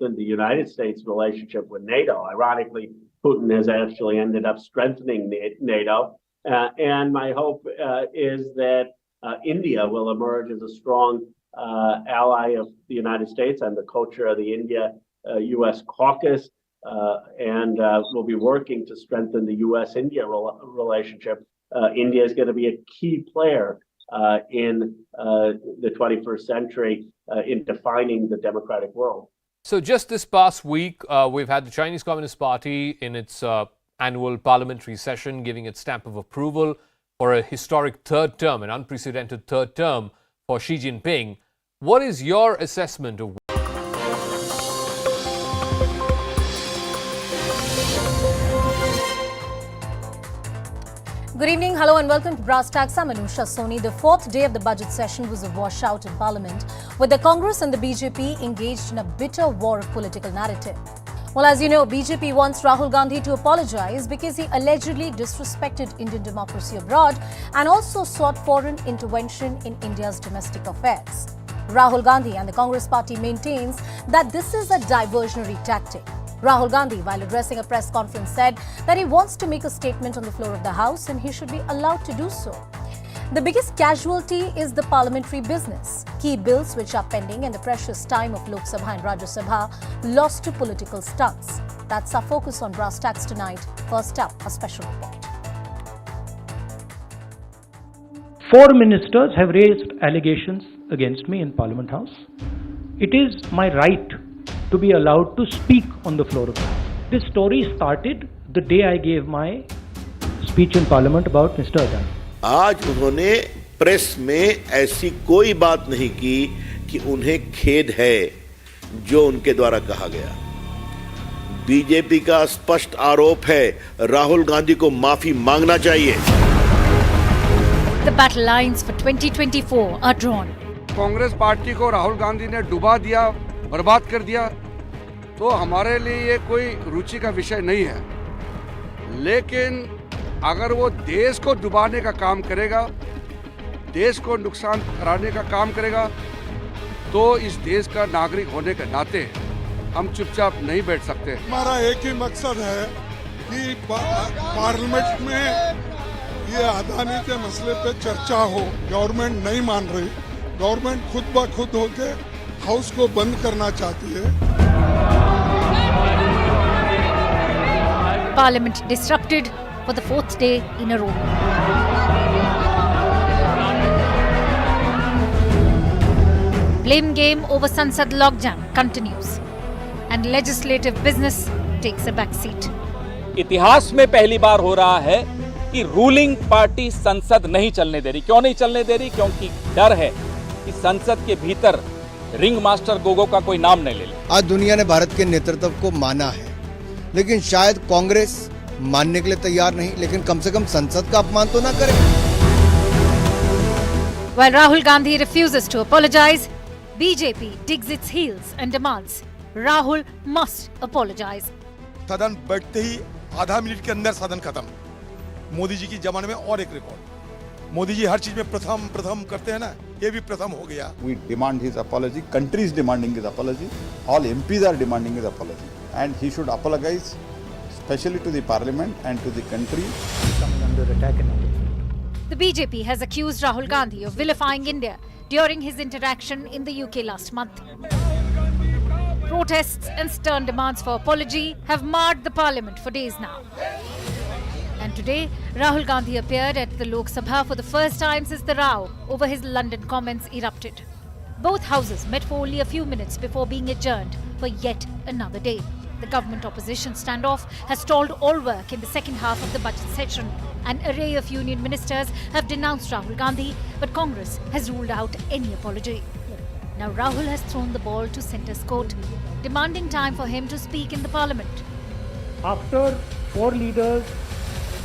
strengthen the United States' relationship with NATO. Ironically, Putin has actually ended up strengthening NATO. And my hope is that India will emerge as a strong ally of the United States. I'm the co-chair of the India-U.S. caucus, and we'll be working to strengthen the U.S.-India relationship. India is going to be a key player in the 21st century in defining the democratic world. So just this past week, we've had the Chinese Communist Party in its annual parliamentary session giving its stamp of approval for a historic third term, an unprecedented third term for Xi Jinping. What is your assessment of Good evening, hello and welcome to Brass Tacks. I'm Manish Sisodia. The fourth day of the budget session was a washout in Parliament, with the Congress and the BJP engaged in a bitter war of political narrative. Well, as you know, BJP wants Rahul Gandhi to apologize because he allegedly disrespected Indian democracy abroad and also sought foreign intervention in India's domestic affairs. Rahul Gandhi and the Congress party maintains that this is a diversionary tactic. Rahul Gandhi, while addressing a press conference, said that he wants to make a statement on the floor of the House and he should be allowed to do so. The biggest casualty is the parliamentary business. Key bills which are pending and the precious time of Lok Sabha and Rajya Sabha lost to political stunts. That's our focus on Brass Tacks tonight. First up, a special report. 4 ministers have raised allegations against me in Parliament House. It is my right to be allowed to speak on the floor of the House. This story started the day I gave my speech in Parliament about Mr. Adani. आज उन्होंने press में ऐसी कोई बात नहीं की कि उन्हें खेद है जो उनके द्वारा कहा गया। बीजेपी का स्पष्ट आरोप है, राहुल गांधी को माफी मांगना चाहिए। The battle lines for 2024 are drawn. Congress party को राहुल गांधी ने डुबा दिया, बर्बाद कर दिया, तो हमारे लिए ये कोई रुचि का विषय नहीं है। लेकिन अगर वो देश को डुबाने का काम करेगा, देश को नुकसान कराने का काम करेगा, तो इस देश का नागरिक होने के नाते हम चुपचाप नहीं बैठ सकते। हमारा एक ही मकसद है कि पार्लियामेंट में ये अदानी के मसले पे चर्चा हो। गवर्नमेंट नहीं मान रही, गवर्नमेंट खुद ब खुद होके हाउस को बंद करना चाहती है। Parliament disrupted for the fourth day in a row. Blame game over Sansad logjam continues and legislative business takes a back seat. इतिहास में पहली बार हो रहा है कि रूलिंग पार्टी संसद नहीं चलने दे रही। क्यों नहीं चलने दे रही? क्योंकि डर है कि संसद के भीतर रिंग मास्टर गोगो का कोई नाम नहीं ले ले। आज दुनिया ने भारत के नेतृत्व को माना है, लेकिन शायद कांग्रेस मानने के लिए तैयार नहीं, लेकिन कम से कम संसद का अपमान तो ना करे। While Rahul Gandhi refuses to apologize, BJP digs its heels and demands Rahul must apologize. सदन बैठते ही आधा मिनट के अंदर सदन खत्म। मोदी जी की जमाने में और एक रिकॉर्ड। मोदी जी हर चीज में प्रथम करते हैं ना, ये भी प्रथम हो गया। We demand his apology. Country is demanding his apology. All MPs are demanding his apology, and he should apologize, especially to the Parliament and to the country. Coming under attack and under. The BJP has accused Rahul Gandhi of vilifying India during his interaction in the UK last month. Protests and stern demands for apology have marred the Parliament for days now. And today, Rahul Gandhi appeared at the Lok Sabha for the first time since the row over his London comments erupted. Both houses met for only a few minutes before being adjourned for yet another day. The government-opposition standoff has stalled all work in the second half of the budget session. An array of union ministers have denounced Rahul Gandhi, but Congress has ruled out any apology. Now Rahul has thrown the ball to centre's court, demanding time for him to speak in the Parliament. After 4 leaders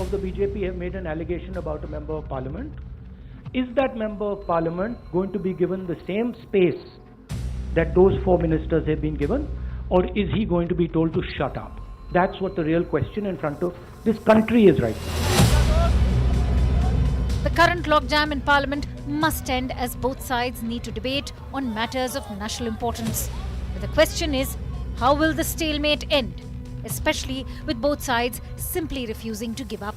of the BJP have made an allegation about a member of Parliament, is that member of Parliament going to be given the same space that those 4 ministers have been given, or is he going to be told to shut up? That's what the real question in front of this country is right now. The current logjam in Parliament must end as both sides need to debate on matters of national importance. But the question is, How will the stalemate end, especially with both sides simply refusing to give up?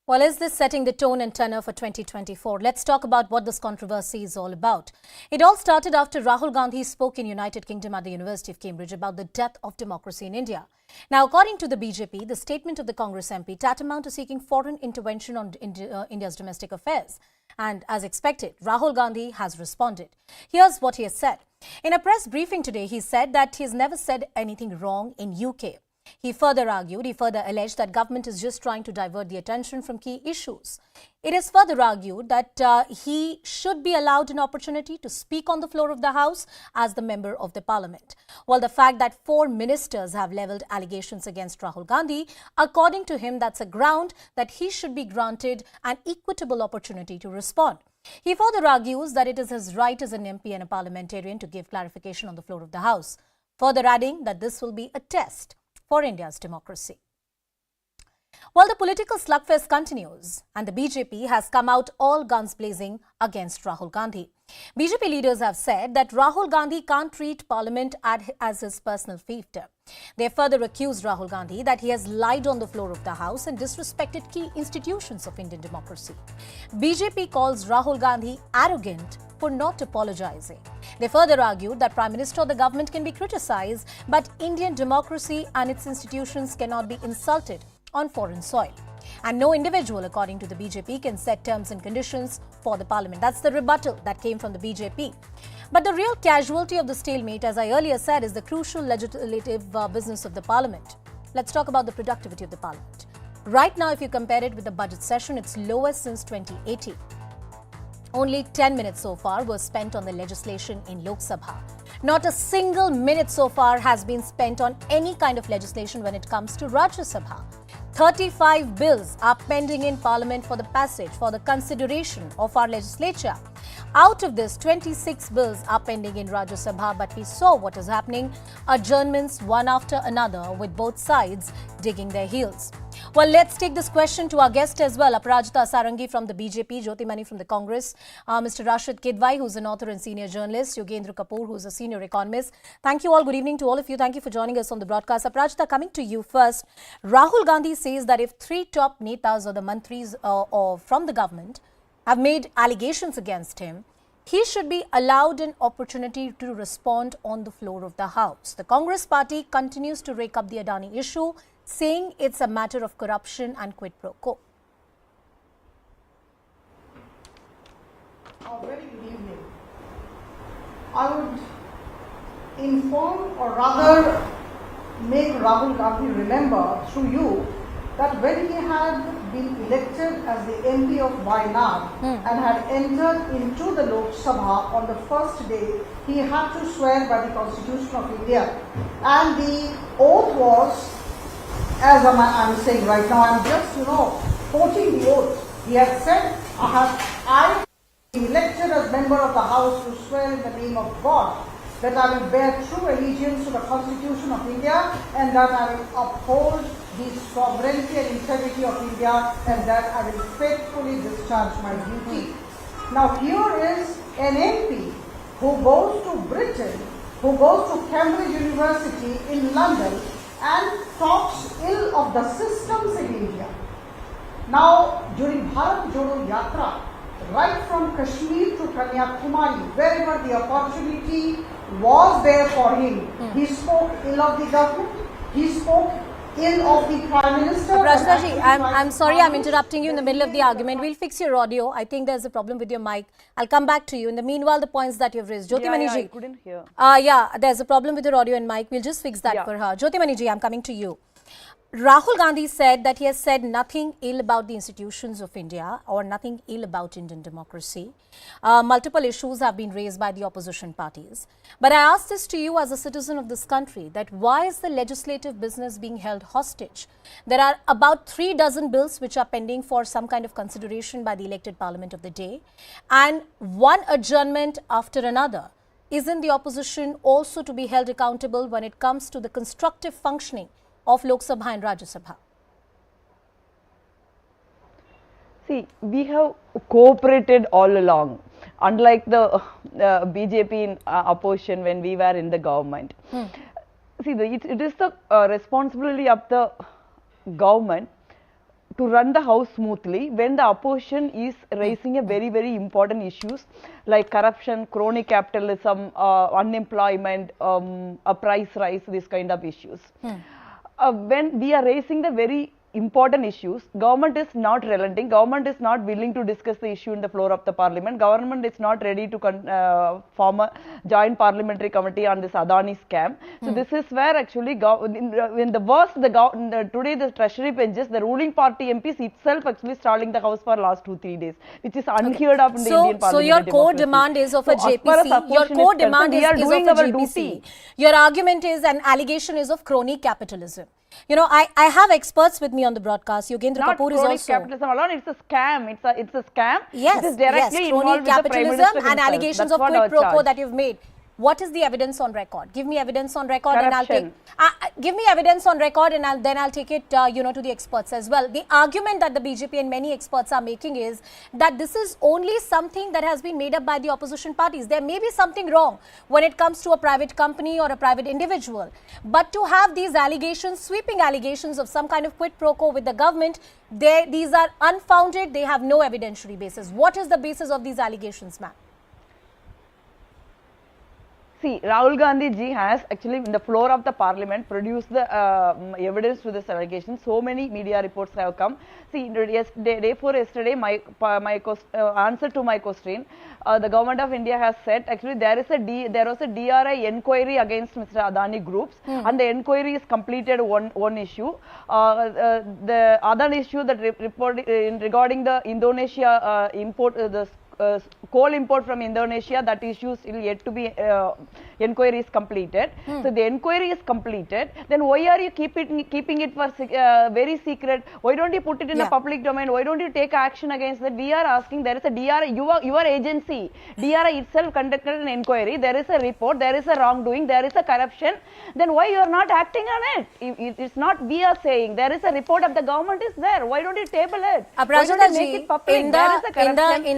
Well, is this setting the tone and tenor for 2024? Let's talk about what this controversy is all about. It all started after Rahul Gandhi spoke in United Kingdom at the University of Cambridge about the death of democracy in India. Now, according to the BJP, the statement of the Congress MP tantamount to seeking foreign intervention on India's domestic affairs. And as expected, Rahul Gandhi has responded. Here's what he has said. In a press briefing today, he said that he has never said anything wrong in UK. He further alleged that government is just trying to divert the attention from key issues. It is further argued that he should be allowed an opportunity to speak on the floor of the House as the member of the Parliament. While the fact that 4 ministers have levelled allegations against Rahul Gandhi, according to him, that's a ground that he should be granted an equitable opportunity to respond. He further argues that it is his right as an MP and a parliamentarian to give clarification on the floor of the House, further adding that this will be a test for India's democracy. Well, the political slugfest continues and the BJP has come out all guns blazing against Rahul Gandhi. BJP leaders have said that Rahul Gandhi can't treat Parliament as his personal fiefdom. They further accused Rahul Gandhi that he has lied on the floor of the House and disrespected key institutions of Indian democracy. BJP calls Rahul Gandhi arrogant for not apologizing. They further argued that Prime Minister or the government can be criticized, but Indian democracy and its institutions cannot be insulted on foreign soil. And no individual, according to the BJP, can set terms and conditions for the Parliament. That's the rebuttal that came from the BJP. But the real casualty of the stalemate, as I earlier said, is the crucial legislative business of the Parliament. Let's talk about the productivity of the Parliament. Right now, if you compare it with the budget session, it's lowest since 2018. Only 10 minutes so far were spent on the legislation in Lok Sabha. Not a single minute so far has been spent on any kind of legislation when it comes to Rajya Sabha. 35 bills are pending in Parliament for the passage, for the consideration of our legislature. Out of this, 26 bills are pending in Rajya Sabha, but we saw what is happening. Adjournments one after another, with both sides digging their heels. Well, let's take this question to our guest as well, Aparajita Sarangi from the BJP, Jyoti Mani from the Congress, Mr. Rashid Kidwai, who's an author and senior journalist, Yogendra Kapoor, who's a senior economist. Thank you all. Good evening to all of you. Thank you for joining us on the broadcast. Aparajita, coming to you first. Rahul Gandhi says that if 3 top netas or the mantris or from the government have made allegations against him, he should be allowed an opportunity to respond on the floor of the House. The Congress party continues to rake up the Adani issue, saying it's a matter of corruption and quid pro quo. Very good evening. I would inform or rather make Rahul Gandhi remember through you that when he had been elected as the MP of Wayanad and had entered into the Lok Sabha on the first day, he had to swear by the Constitution of India. And the oath was, as I'm saying right now, I'm just, quoting the oath. He had said, I elected as member of the House to swear in the name of God that I will bear true allegiance to the Constitution of India and that I will uphold the sovereignty and integrity of India and that I will faithfully discharge my duty. Now here is an MP who goes to Britain, who goes to Cambridge University in London and talks ill of the systems in India. Now during Bharat Jodo Yatra, right from Kashmir to Kanyakumari, wherever the opportunity was there for him, he spoke ill of the government, he spoke ill of the Prime Minister. Rajnaji, I'm sorry I'm interrupting you in the middle of the argument. We'll fix your audio. I think there's a problem with your mic. I'll come back to you. In the meanwhile, the points that you've raised. Jyoti Maniji. I couldn't hear. Yeah, there's a problem with your audio and mic. We'll just fix that for her. Jyoti Maniji, I'm coming to you. Rahul Gandhi said that he has said nothing ill about the institutions of India or nothing ill about Indian democracy. Multiple issues have been raised by the opposition parties. But I ask this to you as a citizen of this country, that why is the legislative business being held hostage? There are about 3 dozen bills which are pending for some kind of consideration by the elected parliament of the day, and one adjournment after another. Isn't the opposition also to be held accountable when it comes to the constructive functioning of Lok Sabha and Rajya Sabha? See, we have cooperated all along. unlike the BJP in opposition when we were in the government. See, it is the responsibility of the government to run the house smoothly when the opposition is raising a very, very important issues like corruption, crony capitalism, unemployment, a price rise, this kind of issues. When we are raising the very important issues, government is not relenting, government is not willing to discuss the issue in the floor of the parliament, government is not ready to form a joint parliamentary committee on this Adani scam. So this is where actually in the worst, today the treasury benches, the ruling party MPs itself actually stalling the house for last 2-3 days, which is unheard of in the Indian parliament. So your core demand is of a JPC, your core demand is of a JPC. Your argument is an allegation is of crony capitalism. You know, I have experts with me on the broadcast. Yogendra Kapoor is also. Capitalism alone, it's a scam. It's a scam. Yes, it is directly crony capitalism and allegations of quid pro quo that you've made. What is the evidence on record? Give me evidence on record, corruption. and I'll take. Give me evidence on record, and then I'll take it, to the experts as well. The argument that the BJP and many experts are making is that this is only something that has been made up by the opposition parties. There may be something wrong when it comes to a private company or a private individual, but to have these allegations, sweeping allegations of some kind of quid pro quo with the government, these are unfounded. They have no evidentiary basis. What is the basis of these allegations, ma'am? See, Rahul Gandhi ji has actually in the floor of the parliament produced the evidence to this allegation. So many media reports have come. See, yesterday, my answer to my question, the government of India has said actually there was a DRI inquiry against Mr. Adani groups, and the inquiry is completed one issue. The other issue that regarding the Indonesia import, the coal import from Indonesia, that issue is still yet to be inquiry is completed. So the inquiry is completed. Then why are you keeping it for very secret? Why don't you put it in a public domain? Why don't you take action against that? We are asking. There is a DRI. Your agency, DRI itself conducted an inquiry. There is a report. There is a wrongdoing. There is a corruption. Then why you are not acting on it? It's not we are saying. There is a report of the government is there. Why don't you table it? Why don't you make it public? In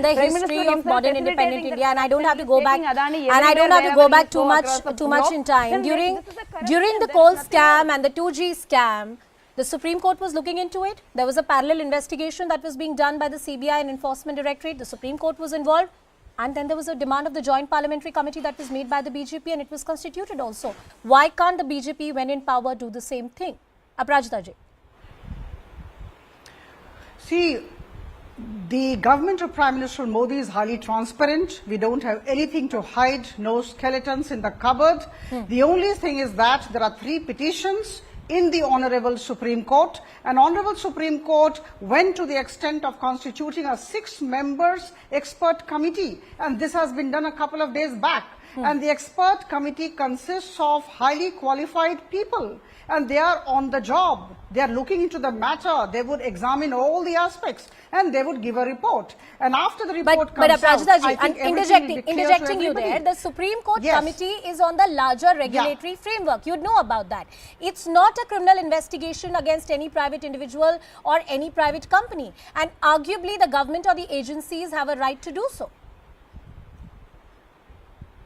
the history of modern independent India, and I don't have to go back, too much in time. During the coal scam and the 2G scam, the Supreme Court was looking into it. There was a parallel investigation that was being done by the CBI and Enforcement Directorate. The Supreme Court was involved, and then there was a demand of the Joint Parliamentary Committee that was made by the BJP, and it was constituted also. Why can't the BJP, when in power, do the same thing? Aparajita ji. See, the government of Prime Minister Modi is highly transparent. We don't have anything to hide, no skeletons in the cupboard. The only thing is that there are 3 petitions in the Honorable Supreme Court. And Honorable Supreme Court went to the extent of constituting a 6-member expert committee. And this has been done a couple of days back. And the expert committee consists of highly qualified people. And they are on the job. They are looking into the matter. They would examine all the aspects and they would give a report. And after the report comes out, I think interjecting you there, the Supreme Court committee is on the larger regulatory framework. You'd know about that. It's not a criminal investigation against any private individual or any private company. And arguably the government or the agencies have a right to do so.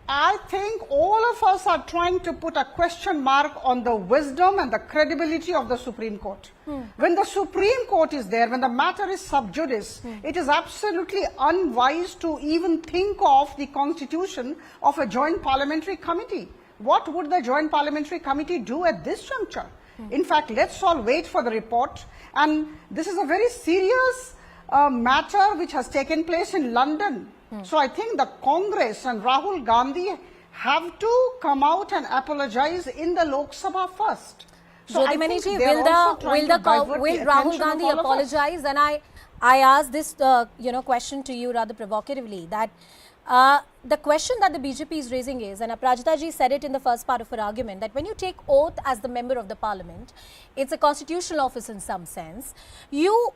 I think all of us are trying to put a question mark on the wisdom and the credibility of the Supreme Court. When the Supreme Court is there, when the matter is sub judice, it is absolutely unwise to even think of the constitution of a joint parliamentary committee. What would the joint parliamentary committee do at this juncture? In fact, let's all wait for the report. And this is a very serious matter which has taken place in London. So I think the Congress and Rahul Gandhi have to come out and apologize in the Lok Sabha first. So Jyotimani ji, will Rahul Gandhi apologize? And I ask this question to you rather provocatively, that the question that the BJP is raising is, and Aparajita ji said it in the first part of her argument, that when you take oath as the member of the parliament, it's a constitutional office in some sense, you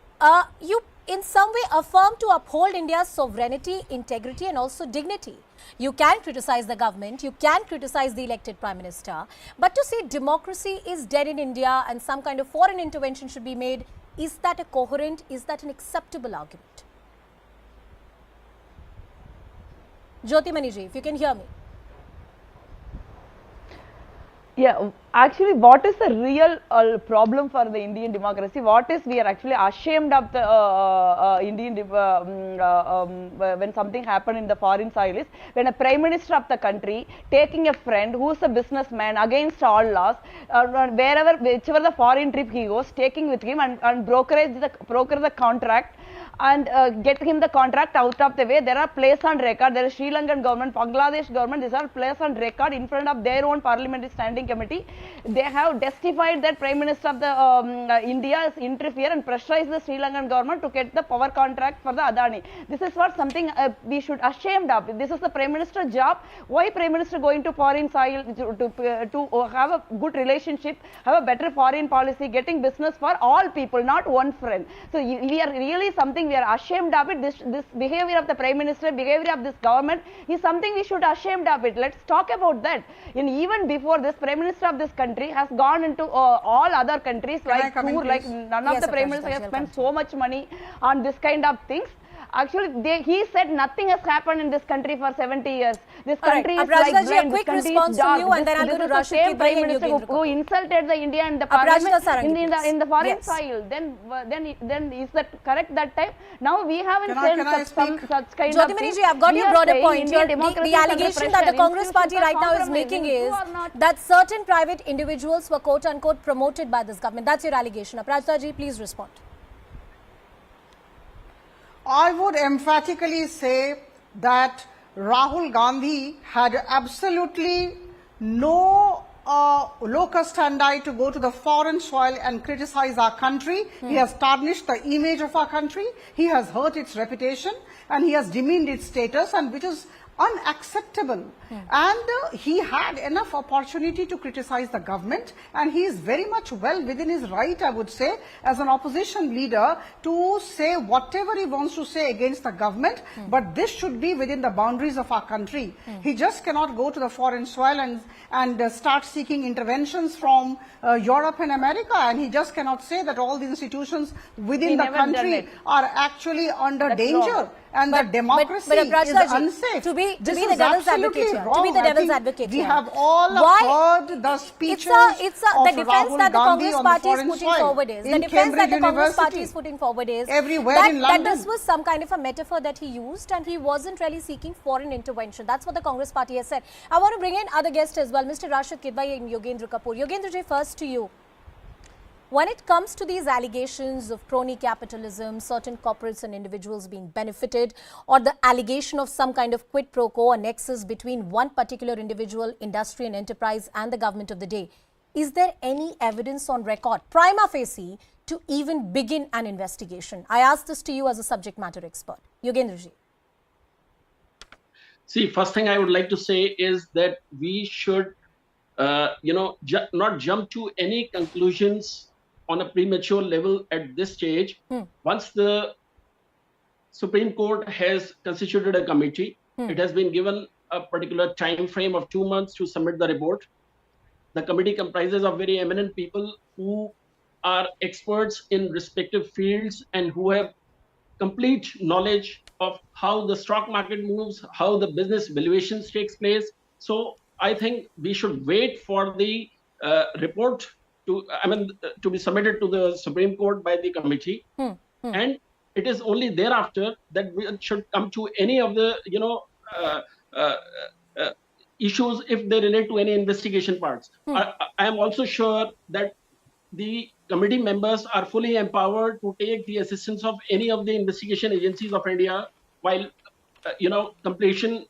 in some way affirm to uphold India's sovereignty, integrity and also dignity. You can criticize the government, you can criticize the elected Prime Minister, but to say democracy is dead in India and some kind of foreign intervention should be made, is that a coherent, is that an acceptable argument? Jyotimani ji, if you can hear me. Yeah, actually, what is the real problem for the Indian democracy? What is we are actually ashamed of the Indian when something happened in the foreign soil is when a prime minister of the country taking a friend who is a businessman against all laws, whichever the foreign trip he goes, taking with him and broker the contract. And get him the contract out of the way. There are placed on record. There is Sri Lankan government, Bangladesh government. These are placed on record in front of their own parliamentary standing committee. They have testified that Prime Minister of the India is interfere and pressurize the Sri Lankan government to get the power contract for the Adani. This is what something we should ashamed of. This is the Prime Minister job. Why Prime Minister going to foreign soil to have a good relationship, have a better foreign policy, getting business for all people, not one friend. So we are really something. We are ashamed of it. This behavior of the Prime Minister, behavior of this government is something we should ashamed of it. Let's talk about that. And even before this, Prime Minister of this country has gone into all other countries like tour, like none of the Prime Ministers have spent so much money on this kind of things. Actually, he said nothing has happened in this country for 70 years. This country is like blind. This country is dark. And then I'll go to the same Prime Minister who insulted the India and the Parliament in the foreign soil. Then is that correct that time? Now we haven't said such kind of things. Jyotimani ji, I've got your broader point. The allegation that the Congress party right now is making is that certain private individuals were quote unquote promoted by this government. That's your allegation. Aparajita ji, please respond. I would emphatically say that Rahul Gandhi had absolutely no locus standi to go to the foreign soil and criticize our country. He has tarnished the image of our country. He has hurt its reputation and he has demeaned its status, and which is unacceptable. And he had enough opportunity to criticize the government, and he is very much well within his right, I would say, as an opposition leader to say whatever he wants to say against the government, but this should be within the boundaries of our country. He just cannot go to the foreign soil and start seeking interventions from Europe and America, and he just cannot say that all the institutions within the country are actually under danger. And the democracy is unsafe. To be the devil's advocate here. To be the devil's advocate here. We have all heard the speeches the defense that the Congress party is putting forward is. The defense that the Congress party is putting forward is that this was some kind of a metaphor that he used and he wasn't really seeking foreign intervention. That's what the Congress party has said. I want to bring in other guests as well, Mr. Rashid Kidwai and Yogendra Kapoor. Yogendra ji, first to you. When it comes to these allegations of crony capitalism, certain corporates and individuals being benefited, or the allegation of some kind of quid pro quo or nexus between one particular individual, industry and enterprise and the government of the day, is there any evidence on record, prima facie, to even begin an investigation? I ask this to you as a subject matter expert. Yogendra ji. See, first thing I would like to say is that we should, not jump to any conclusions on a premature level at this stage. Once the Supreme Court has constituted a committee, it has been given a particular time frame of 2 months to submit the report. The committee comprises of very eminent people who are experts in respective fields and who have complete knowledge of how the stock market moves, how the business valuations takes place. So I think we should wait for the report to be submitted to the Supreme Court by the committee, and it is only thereafter that we should come to any of the issues if they relate to any investigation parts. I am also sure that the committee members are fully empowered to take the assistance of any of the investigation agencies of India while completing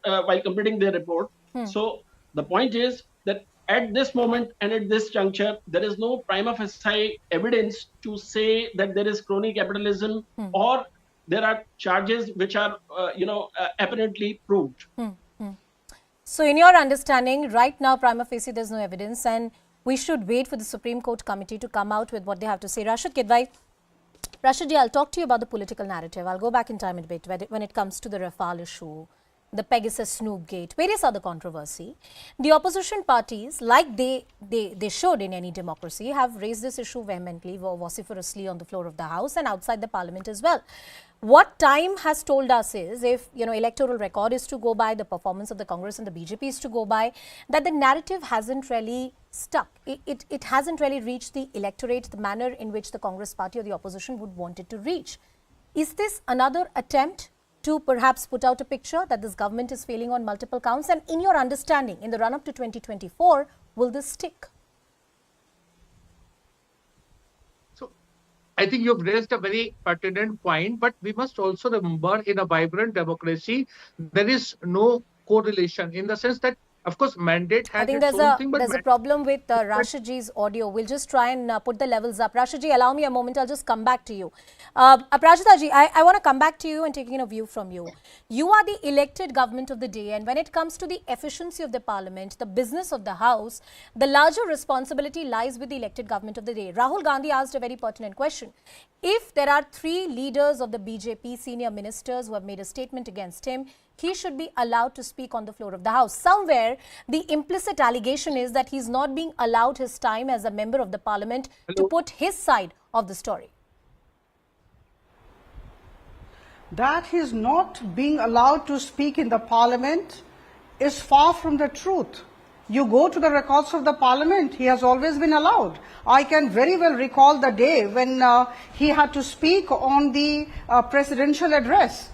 their report. So the point is that at this moment and at this juncture, there is no prima facie evidence to say that there is crony capitalism or there are charges which are, apparently proved. So in your understanding, right now, prima facie, there's no evidence and we should wait for the Supreme Court committee to come out with what they have to say. Rashid Kidwai, Rashid ji, I'll talk to you about the political narrative. I'll go back in time a bit when it comes to the Rafale issue, the Pegasus Snoop Gate, various other controversy. The opposition parties, like they should in any democracy, have raised this issue vehemently, vociferously on the floor of the House and outside the Parliament as well. What time has told us is, if electoral record is to go by, the performance of the Congress and the BJP is to go by, that the narrative hasn't really stuck. It hasn't really reached the electorate the manner in which the Congress party or the opposition would want it to reach. Is this another attempt to perhaps put out a picture that this government is failing on multiple counts? And in your understanding, in the run-up to 2024, will this stick? So, I think you've raised a very pertinent point, but we must also remember, in a vibrant democracy, there is no correlation, in the sense that, of course, mandate has I think its own thing, but there's a problem with Rashidji's audio. We'll just try and put the levels up. Rashidji, allow me a moment. I'll just come back to you. Aparajitaji, I want to come back to you and taking a view from you. You are the elected government of the day, and when it comes to the efficiency of the parliament, the business of the house, the larger responsibility lies with the elected government of the day. Rahul Gandhi asked a very pertinent question. If there are 3 leaders of the BJP, senior ministers, who have made a statement against him, he should be allowed to speak on the floor of the House. Somewhere, the implicit allegation is that he's not being allowed his time as a member of the Parliament to put his side of the story. That he's not being allowed to speak in the Parliament is far from the truth. You go to the records of the Parliament, he has always been allowed. I can very well recall the day when he had to speak on the presidential address.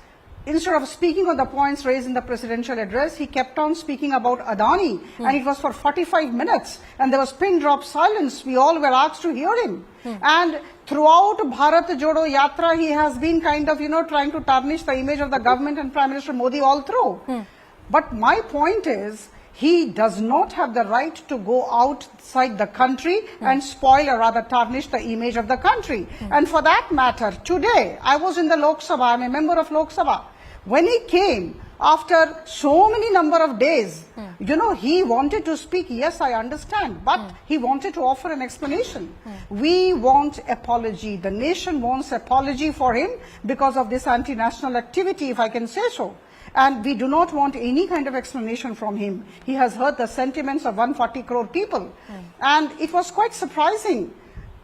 Instead of speaking on the points raised in the presidential address, he kept on speaking about Adani, and it was for 45 minutes, and there was pin drop silence. We all were asked to hear him. And throughout Bharat Jodo Yatra, he has been kind of, trying to tarnish the image of the government and Prime Minister Modi all through. But my point is, he does not have the right to go outside the country and spoil or rather tarnish the image of the country. And for that matter, today, I was in the Lok Sabha, I'm a member of Lok Sabha. When he came, after so many number of days, he wanted to speak. Yes, I understand, but he wanted to offer an explanation. We want apology. The nation wants apology for him because of this anti-national activity, if I can say so. And we do not want any kind of explanation from him. He has heard the sentiments of 140 crore people. And it was quite surprising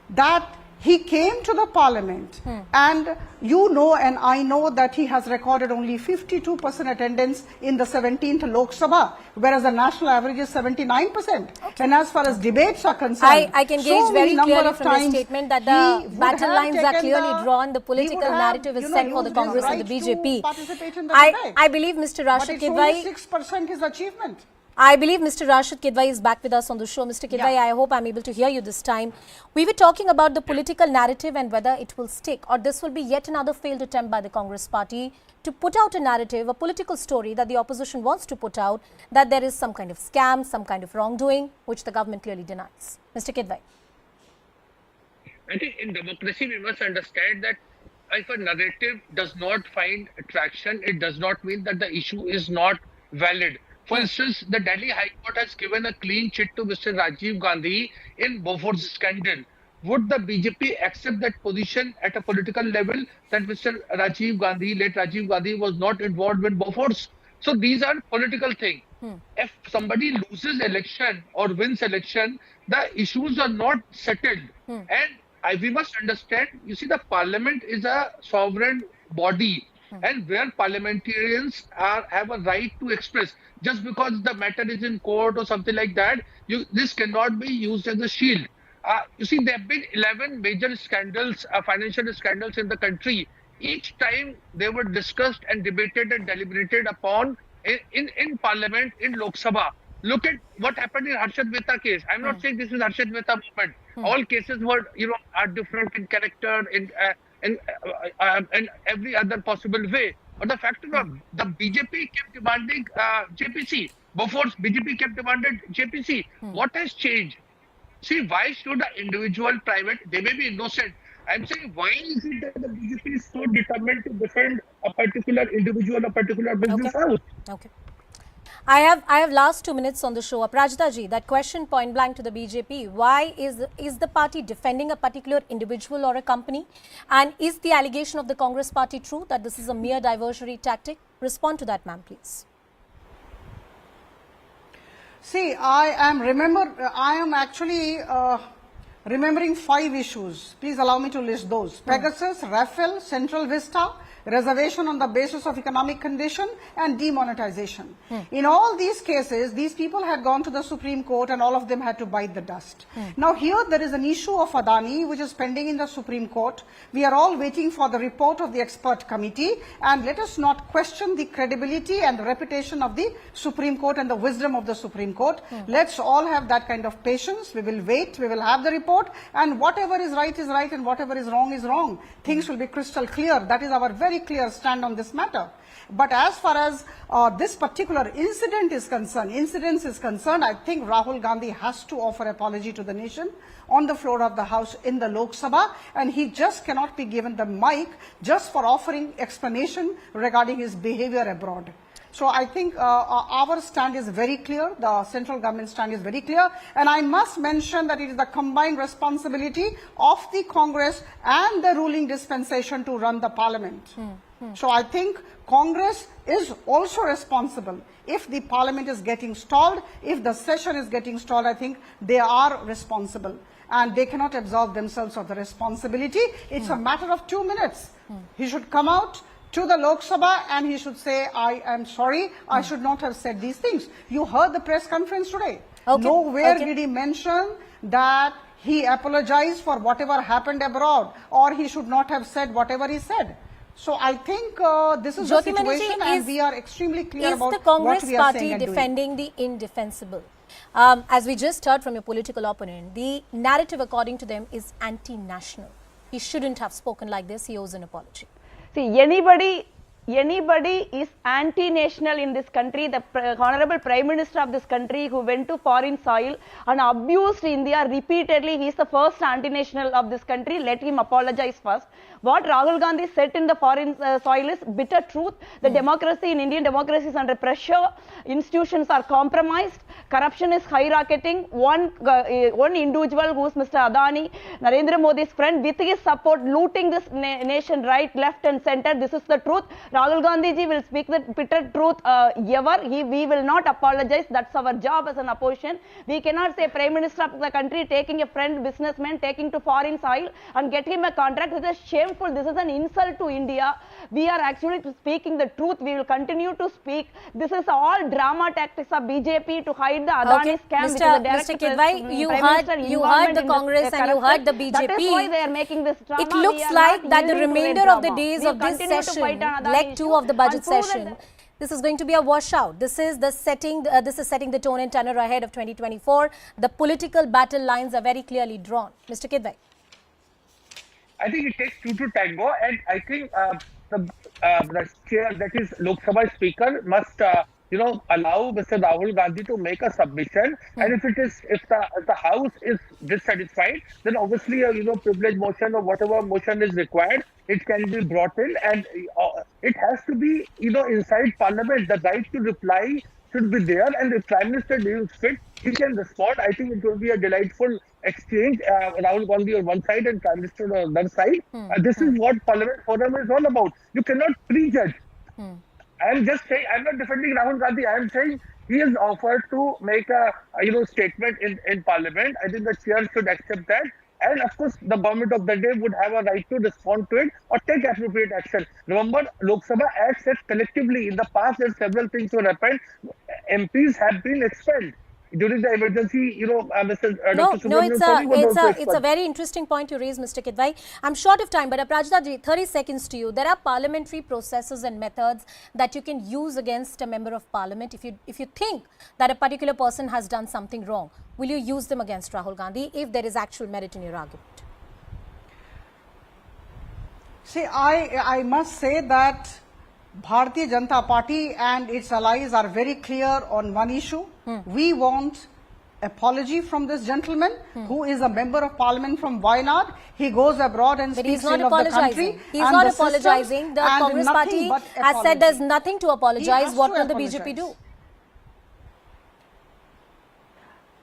that he came to the Parliament, and and I know that he has recorded only 52% attendance in the 17th Lok Sabha, whereas the national average is 79%. And as far as debates are concerned, I can gauge very clearly from his statement that the battle lines are clearly drawn, the political narrative is set for the Congress and the BJP. I believe Mr. Rashid Kidwai... But it's only 6% his achievement. I believe Mr. Rashid Kidwai is back with us on the show. Mr. Kidwai, I hope I'm able to hear you this time. We were talking about the political narrative and whether it will stick, or this will be yet another failed attempt by the Congress party to put out a narrative, a political story that the opposition wants to put out, that there is some kind of scam, some kind of wrongdoing, which the government clearly denies. Mr. Kidwai. I think in democracy, we must understand that if a narrative does not find traction, it does not mean that the issue is not valid. For instance, the Delhi High Court has given a clean chit to Mr. Rajiv Gandhi in Bofors scandal. Would the BJP accept that position at a political level, that Mr. Rajiv Gandhi, late Rajiv Gandhi, was not involved with Bofors? So these are political things. If somebody loses election or wins election, the issues are not settled. And we must understand, you see, the Parliament is a sovereign body. And where parliamentarians have a right to express, just because the matter is in court or something like that, this cannot be used as a shield. You see, there have been 11 major scandals, financial scandals in the country. Each time they were discussed and debated and deliberated upon in Parliament, in Lok Sabha. Look at what happened in Harshad Mehta case. I'm not saying this is Harshad Mehta movement. All cases were, are different in character, in every other possible way. But the fact is, the BJP kept demanding JPC. Before BJP kept demanding JPC. What has changed? See, why should an individual private, they may be innocent. I'm saying, why is it that the BJP is so determined to defend a particular individual, a particular business house? Okay. I have last 2 minutes on the show. Aparajita ji, that question point blank to the BJP. Why is the party defending a particular individual or a company? And is the allegation of the Congress party true that this is a mere diversionary tactic? Respond to that, ma'am, please. See, I am actually remembering 5 issues. Please allow me to list those. Pegasus, Rafale, Central Vista, reservation on the basis of economic condition, and demonetization. In all these cases, these people had gone to the Supreme Court and all of them had to bite the dust. Now here there is an issue of Adani which is pending in the Supreme Court. We are all waiting for the report of the expert committee, and let us not question the credibility and the reputation of the Supreme Court and the wisdom of the Supreme Court. Let's all have that kind of patience. We will wait, we will have the report, and whatever is right and whatever is wrong is wrong. Things will be crystal clear. That is our very clear stand on this matter. But as far as this particular incident is concerned, I think Rahul Gandhi has to offer apology to the nation on the floor of the House in the Lok Sabha, and he just cannot be given the mic just for offering explanation regarding his behavior abroad. So I think our stand is very clear, the central government stand is very clear, and I must mention that it is the combined responsibility of the Congress and the ruling dispensation to run the Parliament. So I think Congress is also responsible. If the Parliament is getting stalled, if the session is getting stalled, I think they are responsible, and they cannot absolve themselves of the responsibility. It's a matter of 2 minutes. He should come out to the Lok Sabha and he should say, I am sorry, I should not have said these things. You heard the press conference today. Nowhere did he mention that he apologized for whatever happened abroad, or he should not have said whatever he said. So I think this is the situation, and we are extremely clear about what we are saying and doing. Is the Congress party defending the indefensible? As we just heard from your political opponent, the narrative according to them is anti-national. He shouldn't have spoken like this. He owes an apology. See, anybody is anti-national in this country. The Honorable Prime Minister of this country who went to foreign soil and abused India repeatedly, he is the first anti-national of this country. Let him apologize first. What Rahul Gandhi said in the foreign soil is bitter truth. The democracy in Indian democracy is under pressure. Institutions are compromised. Corruption is skyrocketing. One individual who is Mr. Adani, Narendra Modi's friend, with his support, looting this nation right, left and center. This is the truth. Rahul Gandhi ji will speak the bitter truth ever. We will not apologize. That's our job as an opposition. We cannot say Prime Minister of the country taking a friend businessman, taking to foreign soil and get him a contract. This is shameful. This is an insult to India. We are actually speaking the truth. We will continue to speak. This is all drama tactics of BJP to hide the Adani scam. Mr. Kidwai, you heard the Congress and you heard the BJP. That is why they are making this drama. It looks like that the remainder of the days of this session, leg 2 of the budget session, this is going to be a washout. This is setting the tone and tenor ahead of 2024. The political battle lines are very clearly drawn. Mr. Kidwai. I think it takes two to tango, and I think the chair, that is Lok Sabha Speaker, must allow Mr. Rahul Gandhi to make a submission. And if the House is dissatisfied, then obviously a privilege motion or whatever motion is required, it can be brought in, and it has to be inside Parliament. The right to reply should be there, and if Prime Minister deems fit, he can respond. I think it will be a delightful exchange. Rahul Gandhi on one side and Prime Minister on the other side. This is what Parliament Forum is all about. You cannot prejudge. I am just saying, I am not defending Rahul Gandhi. I am saying he is offered to make a statement in Parliament. I think the chair should accept that. And of course, the government of the day would have a right to respond to it or take appropriate action. Remember, Lok Sabha acts collectively. In the past, there several things have happened. MPs have been expelled. During the emergency, it's a very interesting point you raised, Mr. Kidwai. I'm short of time, but Aprajita ji, 30 seconds to you. There are parliamentary processes and methods that you can use against a member of parliament. If you think that a particular person has done something wrong, will you use them against Rahul Gandhi if there is actual merit in your argument? See, I must say that Bharatiya Janata Party and its allies are very clear on one issue. We want apology from this gentleman who is a member of parliament from Wayanad. He goes abroad and speaks ill of the country. He's not apologizing. The Congress party has said there's nothing to apologize. What will the BJP do?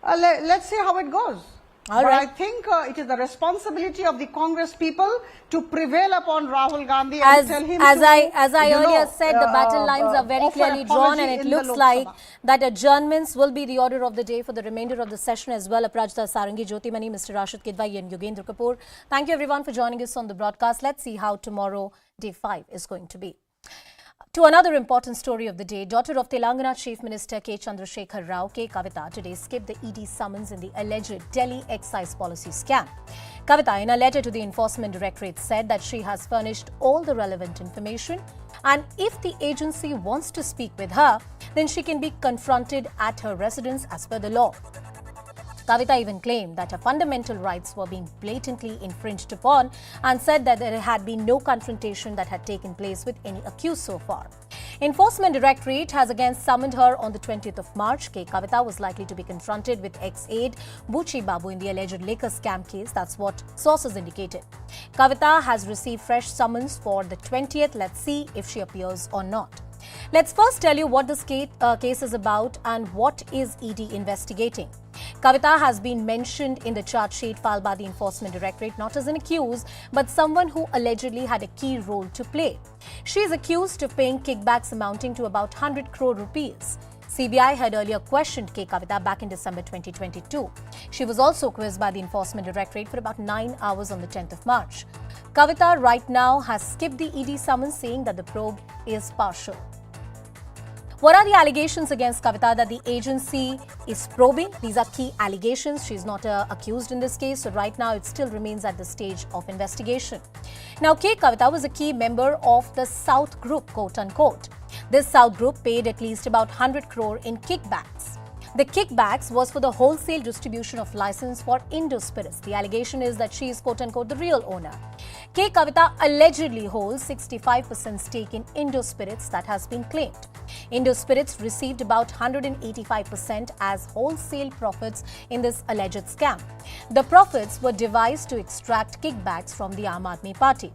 Let's see how it goes. But I think it is the responsibility of the Congress people to prevail upon Rahul Gandhi and tell him as I earlier said, the battle lines are very clearly drawn, and it looks like that adjournments will be the order of the day for the remainder of the session as well. Aprajita Sarangi, Jyotimani, Mr. Rashid Kidwai and Yogendra Kapoor. Thank you everyone for joining us on the broadcast. Let's see how tomorrow, day 5, is going to be. To another important story of the day, daughter of Telangana Chief Minister K. Chandrasekhar Rao, K. Kavita, today skipped the ED summons in the alleged Delhi excise policy scam. Kavita, in a letter to the Enforcement Directorate, said that she has furnished all the relevant information, and if the agency wants to speak with her, then she can be confronted at her residence as per the law. Kavita even claimed that her fundamental rights were being blatantly infringed upon and said that there had been no confrontation that had taken place with any accused so far. Enforcement Directorate has again summoned her on the 20th of March. K. Kavita was likely to be confronted with ex-aide Buchi Babu in the alleged liquor scam case. That's what sources indicated. Kavita has received fresh summons for the 20th. Let's see if she appears or not. Let's first tell you what this case is about and what is ED investigating. Kavita has been mentioned in the charge sheet filed by the Enforcement Directorate not as an accused, but someone who allegedly had a key role to play. She is accused of paying kickbacks amounting to about 100 crore rupees. CBI had earlier questioned K. Kavita back in December 2022. She was also quizzed by the Enforcement Directorate for about 9 hours on the 10th of March. Kavita right now has skipped the ED summons, saying that the probe is partial. What are the allegations against Kavita that the agency is probing? These are key allegations. She's not accused in this case, so right now it still remains at the stage of investigation. Now, K. Kavita was a key member of the South Group, quote-unquote. This South Group paid at least about 100 crore in kickbacks. The kickbacks was for the wholesale distribution of license for Indo Spirits. The allegation is that she is quote-unquote the real owner. K. Kavita allegedly holds 65% stake in Indo Spirits that has been claimed. Indo Spirits received about 185% as wholesale profits in this alleged scam. The profits were devised to extract kickbacks from the Aam Aadmi Party.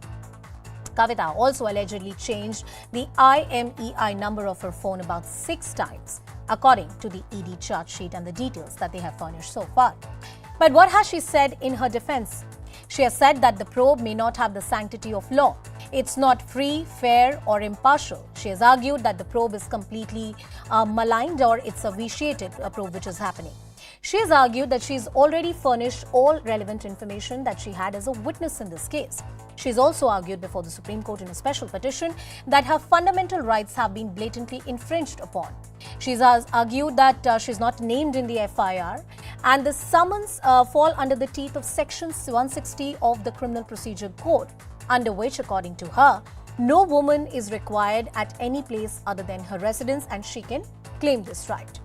Kavita also allegedly changed the IMEI number of her phone about 6 times, according to the ED charge sheet and the details that they have furnished so far. But what has she said in her defense? She has said that the probe may not have the sanctity of law. It's not free, fair or impartial. She has argued that the probe is completely maligned or it's a vitiated probe which is happening. She has argued that she has already furnished all relevant information that she had as a witness in this case. She has also argued before the Supreme Court in a special petition that her fundamental rights have been blatantly infringed upon. She has argued that she is not named in the FIR and the summons fall under the teeth of Section 160 of the Criminal Procedure Code, under which, according to her, no woman is required at any place other than her residence and she can claim this right.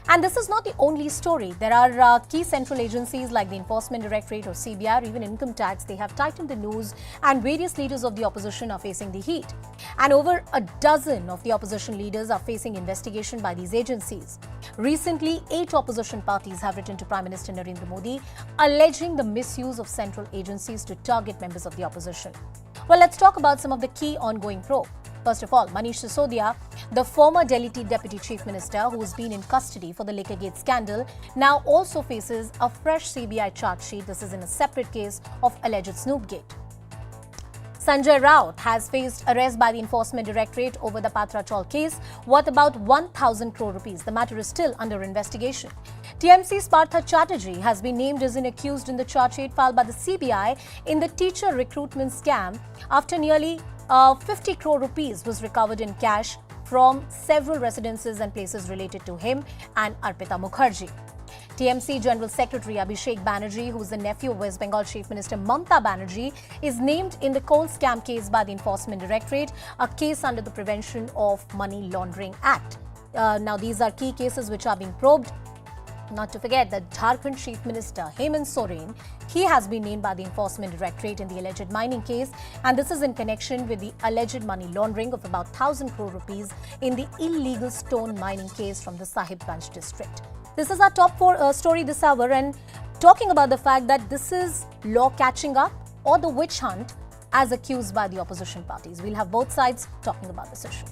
And this is not the only story. There are key central agencies like the Enforcement Directorate or CBI or even Income Tax. They have tightened the noose and various leaders of the opposition are facing the heat. And over a dozen of the opposition leaders are facing investigation by these agencies. Recently, 8 opposition parties have written to Prime Minister Narendra Modi alleging the misuse of central agencies to target members of the opposition. Well, let's talk about some of the key ongoing probe. First of all, Manish Sisodia, the former Delhi Deputy Chief Minister who has been in custody for the Liquorgate scandal, now also faces a fresh CBI charge sheet. This is in a separate case of alleged Snoopgate. Sanjay Raut has faced arrest by the Enforcement Directorate over the Patra Chaul case, worth about 1,000 crore rupees. The matter is still under investigation. TMC's Partha Chatterjee has been named as an accused in the charge sheet filed by the CBI in the teacher recruitment scam after nearly 50 crore rupees was recovered in cash from several residences and places related to him and Arpita Mukherjee. TMC General Secretary Abhishek Banerjee, who is the nephew of West Bengal Chief Minister Mamata Banerjee, is named in the coal scam case by the Enforcement Directorate, a case under the Prevention of Money Laundering Act. Now, these are key cases which are being probed. Not to forget that Jharkhand Chief Minister Hemant Soren, he has been named by the Enforcement Directorate in the alleged mining case, and this is in connection with the alleged money laundering of about 1,000 crore rupees in the illegal stone mining case from the Sahibganj district. This is our top 4 story this hour, and talking about the fact that this is law catching up or the witch hunt as accused by the opposition parties. We'll have both sides talking about this issue.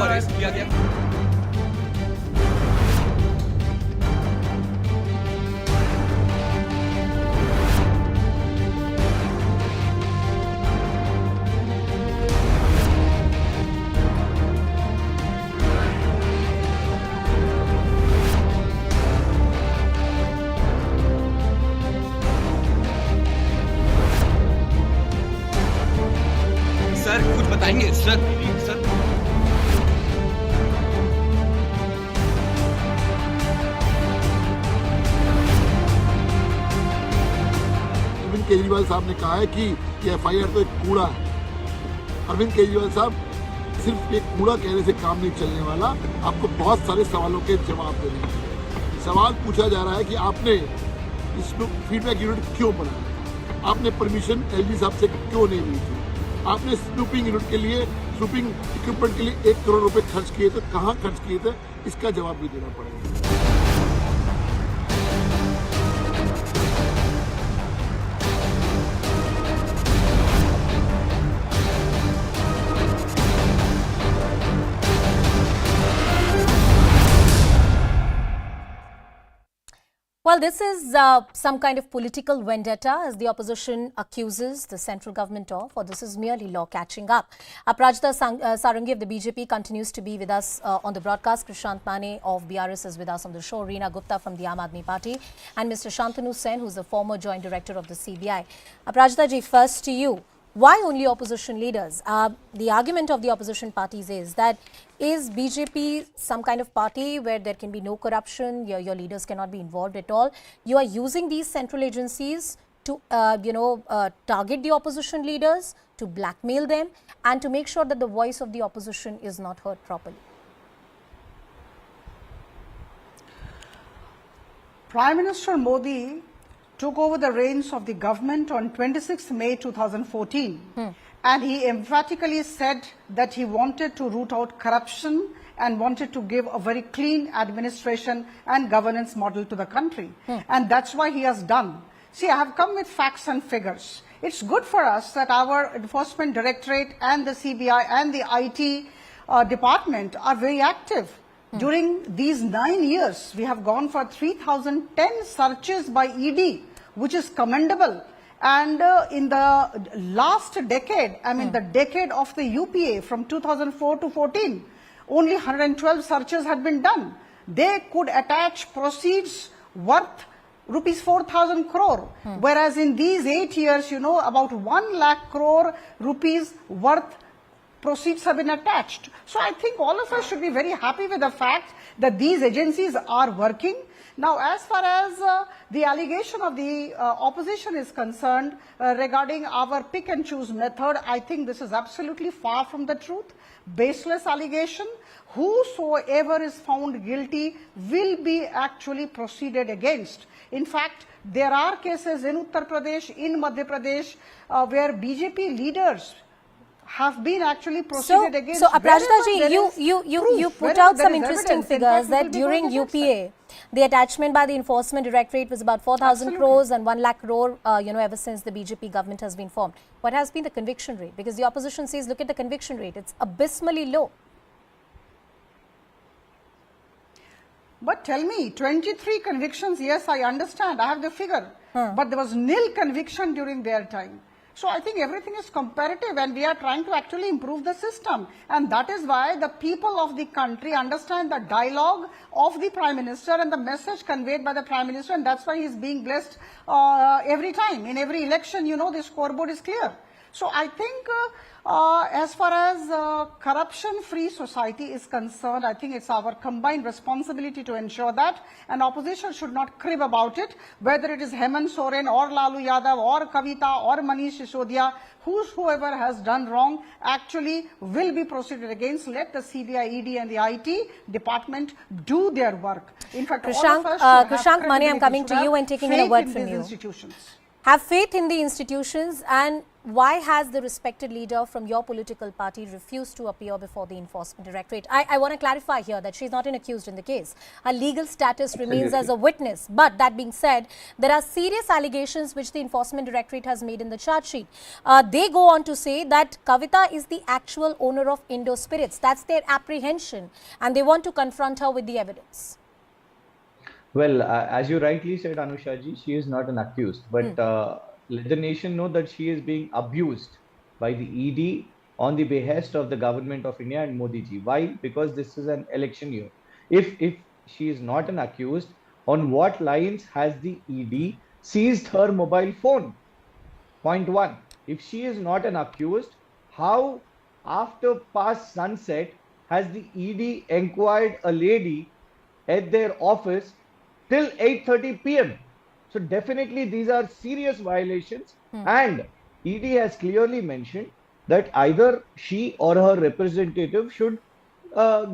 को arrest किया गया। Sir कुछ बताएंगे sir? Arvind Kejriwal साहब ने कहा है कि ये एफआईआर तो एक कूड़ा है। अरविंद केजरीवाल साहब, सिर्फ एक कूड़ा कहने से काम नहीं चलने वाला, आपको बहुत सारे सवालों के जवाब देने हैं। सवाल पूछा जा रहा है कि आपने इसको फीडबैक यूनिट क्यों बनाया, आपने परमिशन एलजी साहब से क्यों नहीं ली थी, आपने स्नूपिंग यूनिट के लिए, स्नूपिंग इक्विपमेंट के लिए 1 करोड़ रुपए खर्च किए थे, कहाँ खर्च किए थे, इसका जवाब भी देना पड़ेगा। Well, this is some kind of political vendetta, as the opposition accuses the central government of, or this is merely law catching up. Aprajita Sarangi of the BJP continues to be with us on the broadcast. Krishant Mane of BRS is with us on the show. Reena Gupta from the Aam Aadmi Party, and Mr. Shantanu Sen, who is the former joint director of the CBI. Aprajita ji, first to you. Why only opposition leaders? The argument of the opposition parties is that is BJP some kind of party where there can be no corruption, your leaders cannot be involved at all? You are using these central agencies to, target the opposition leaders, to blackmail them, and to make sure that the voice of the opposition is not heard properly. Prime Minister Modi took over the reins of the government on 26th May 2014 and he emphatically said that he wanted to root out corruption and wanted to give a very clean administration and governance model to the country. And that's why he has done. See, I have come with facts and figures. It's good for us that our Enforcement Directorate and the CBI and the IT department are very active. During these 9 years, we have gone for 3,010 searches by ED, which is commendable. And in the last decade, I mean the decade of the UPA from 2004 to 14, only 112 searches had been done. They could attach proceeds worth rupees 4,000 crore. Whereas in these 8 years, about 1 lakh crore rupees worth proceeds have been attached. So I think all of us should be very happy with the fact that these agencies are working. Now, as far as the allegation of the opposition is concerned regarding our pick and choose method, I think this is absolutely far from the truth. Baseless allegation. Whosoever is found guilty will be actually proceeded against. In fact, there are cases in Uttar Pradesh, in Madhya Pradesh, where BJP leaders have been actually proceeded against. So Aprajita ji, you put out some interesting figures that during UPA, the attachment by the Enforcement Directorate was about 4,000 crores and 1 lakh crore, ever since the BJP government has been formed. What has been the conviction rate? Because the opposition says, look at the conviction rate, it's abysmally low. But tell me, 23 convictions, yes, I understand, I have the figure. But there was nil conviction during their time. So I think everything is comparative and we are trying to actually improve the system. And that is why the people of the country understand the dialogue of the Prime Minister and the message conveyed by the Prime Minister, and that's why he is being blessed every time. In every election, the scoreboard is clear. So I think as far as corruption-free society is concerned, I think it's our combined responsibility to ensure that, and opposition should not crib about it, whether it is Hemant Soren or Lalu Yadav or Kavita or Manish Sisodia, whoever has done wrong actually will be proceeded against. Let the CBI, ED and the IT department do their work. In fact, Krishant Mane, I'm coming to you and taking in a word from you. Have faith in the institutions, and why has the respected leader from your political party refused to appear before the Enforcement Directorate? I want to clarify here that she's not an accused in the case. Her legal status remains as a witness. But that being said, there are serious allegations which the Enforcement Directorate has made in the charge sheet. They go on to say that Kavita is the actual owner of Indo Spirits. That's their apprehension, and they want to confront her with the evidence. Well, as you rightly said, Anushaji, she is not an accused, but let the nation know that she is being abused by the ED on the behest of the government of India and Modi ji. Why? Because this is an election year. If she is not an accused, on what lines has the ED seized her mobile phone? Point one. If she is not an accused, how after past sunset has the ED inquired a lady at their office till 8:30 p.m. So definitely these are serious violations, and ED has clearly mentioned that either she or her representative should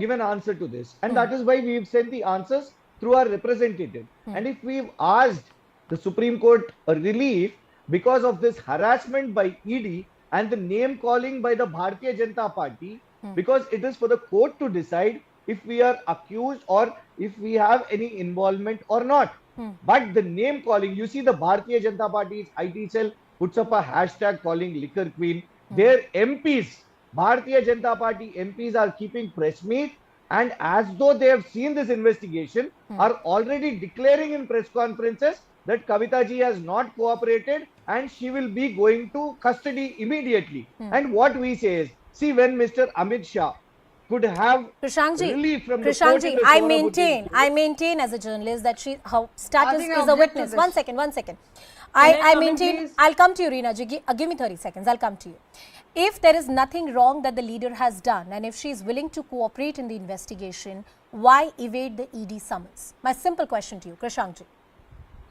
give an answer to this, and that is why we've sent the answers through our representative. And if we've asked the Supreme Court a relief because of this harassment by ED and the name calling by the Bharatiya Janata Party, because it is for the court to decide if we are accused or if we have any involvement or not. But the name calling, you see the Bharatiya Janata Party's IT cell puts up a hashtag calling Liquor Queen. Their MPs, Bharatiya Janata Party MPs are keeping press meet, and as though they have seen this investigation, are already declaring in press conferences that Kavita ji has not cooperated and she will be going to custody immediately. And what we say is, see, when Mr. Amit Shah could have relief from the court in the I maintain as a journalist that her status is a witness. One second. I maintain, I'll come to you, Reena ji. Give me 30 seconds, I'll come to you. If there is nothing wrong that the leader has done, and if she is willing to cooperate in the investigation, why evade the ED summons? My simple question to you, Krishank ji.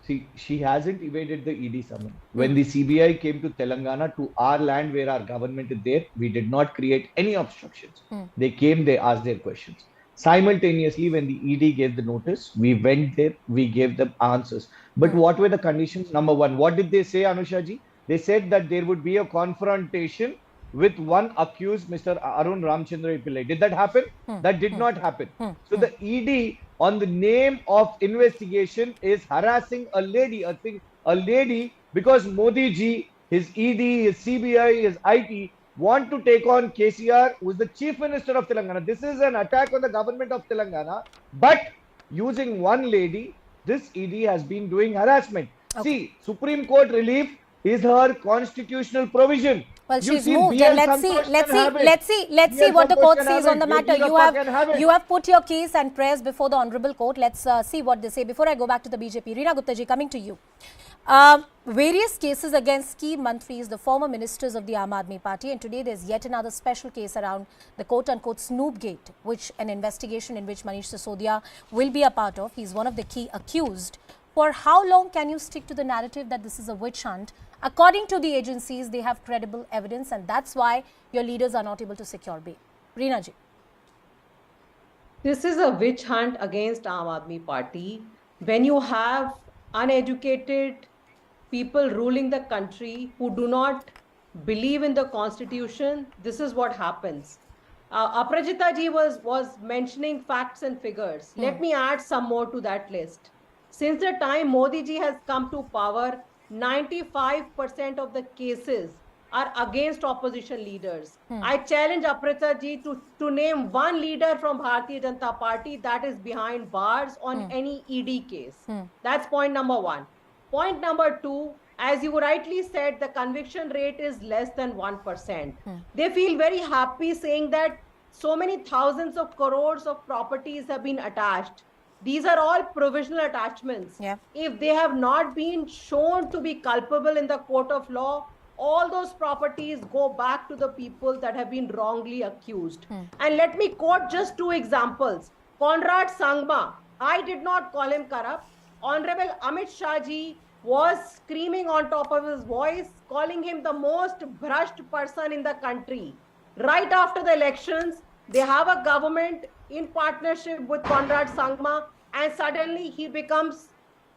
See, she hasn't evaded the ED summon. When the CBI came to Telangana, to our land where our government is there, we did not create any obstructions. They came, they asked their questions. Simultaneously, when the ED gave the notice, we went there, we gave them answers. But what were the conditions? Number one, what did they say, Anusha ji? They said that there would be a confrontation with one accused, Mr. Arun Ramchandra Pillai. Did that happen? That did not happen. So the ED on the name of investigation is harassing a lady because Modi ji, his ED, his CBI, his IT want to take on KCR, who is the Chief Minister of Telangana. This is an attack on the government of Telangana, but using one lady, this ED has been doing harassment. See, Supreme Court relief is her constitutional provision. Well, she's moved, and let's see what the court says on the matter. You have put your case and prayers before the honorable court. Let's see what they say. Before I go back to the BJP, Reena Gupta ji, coming to you. Various cases against key mantris, the former ministers of the Aam Aadmi Party, and today there's yet another special case around the quote-unquote Snoop Gate, which an investigation in which Manish Sisodia will be a part of. He's one of the key accused. For how long can you stick to the narrative that this is a witch hunt? According to the agencies, they have credible evidence, and that's why your leaders are not able to secure bail. Reena ji. This is a witch hunt against Aam Aadmi Party. When you have uneducated people ruling the country who do not believe in the constitution, this is what happens. Aprajita ji was mentioning facts and figures. Let me add some more to that list. Since the time Modi ji has come to power, 95% of the cases are against opposition leaders. I challenge Aprita ji to name one leader from Bharatiya Janata Party that is behind bars on any ED case. That's point number one. Point number two, as you rightly said, the conviction rate is less than 1%. They feel very happy saying that so many thousands of crores of properties have been attached. These are all provisional attachments. If they have not been shown to be culpable in the court of law, all those properties go back to the people that have been wrongly accused. And let me quote just two examples. Conrad Sangma, I did not call him corrupt. Honorable Amit Shah ji was screaming on top of his voice, calling him the most brushed person in the country. Right after the elections, they have a government in partnership with Conrad Sangma, and suddenly he becomes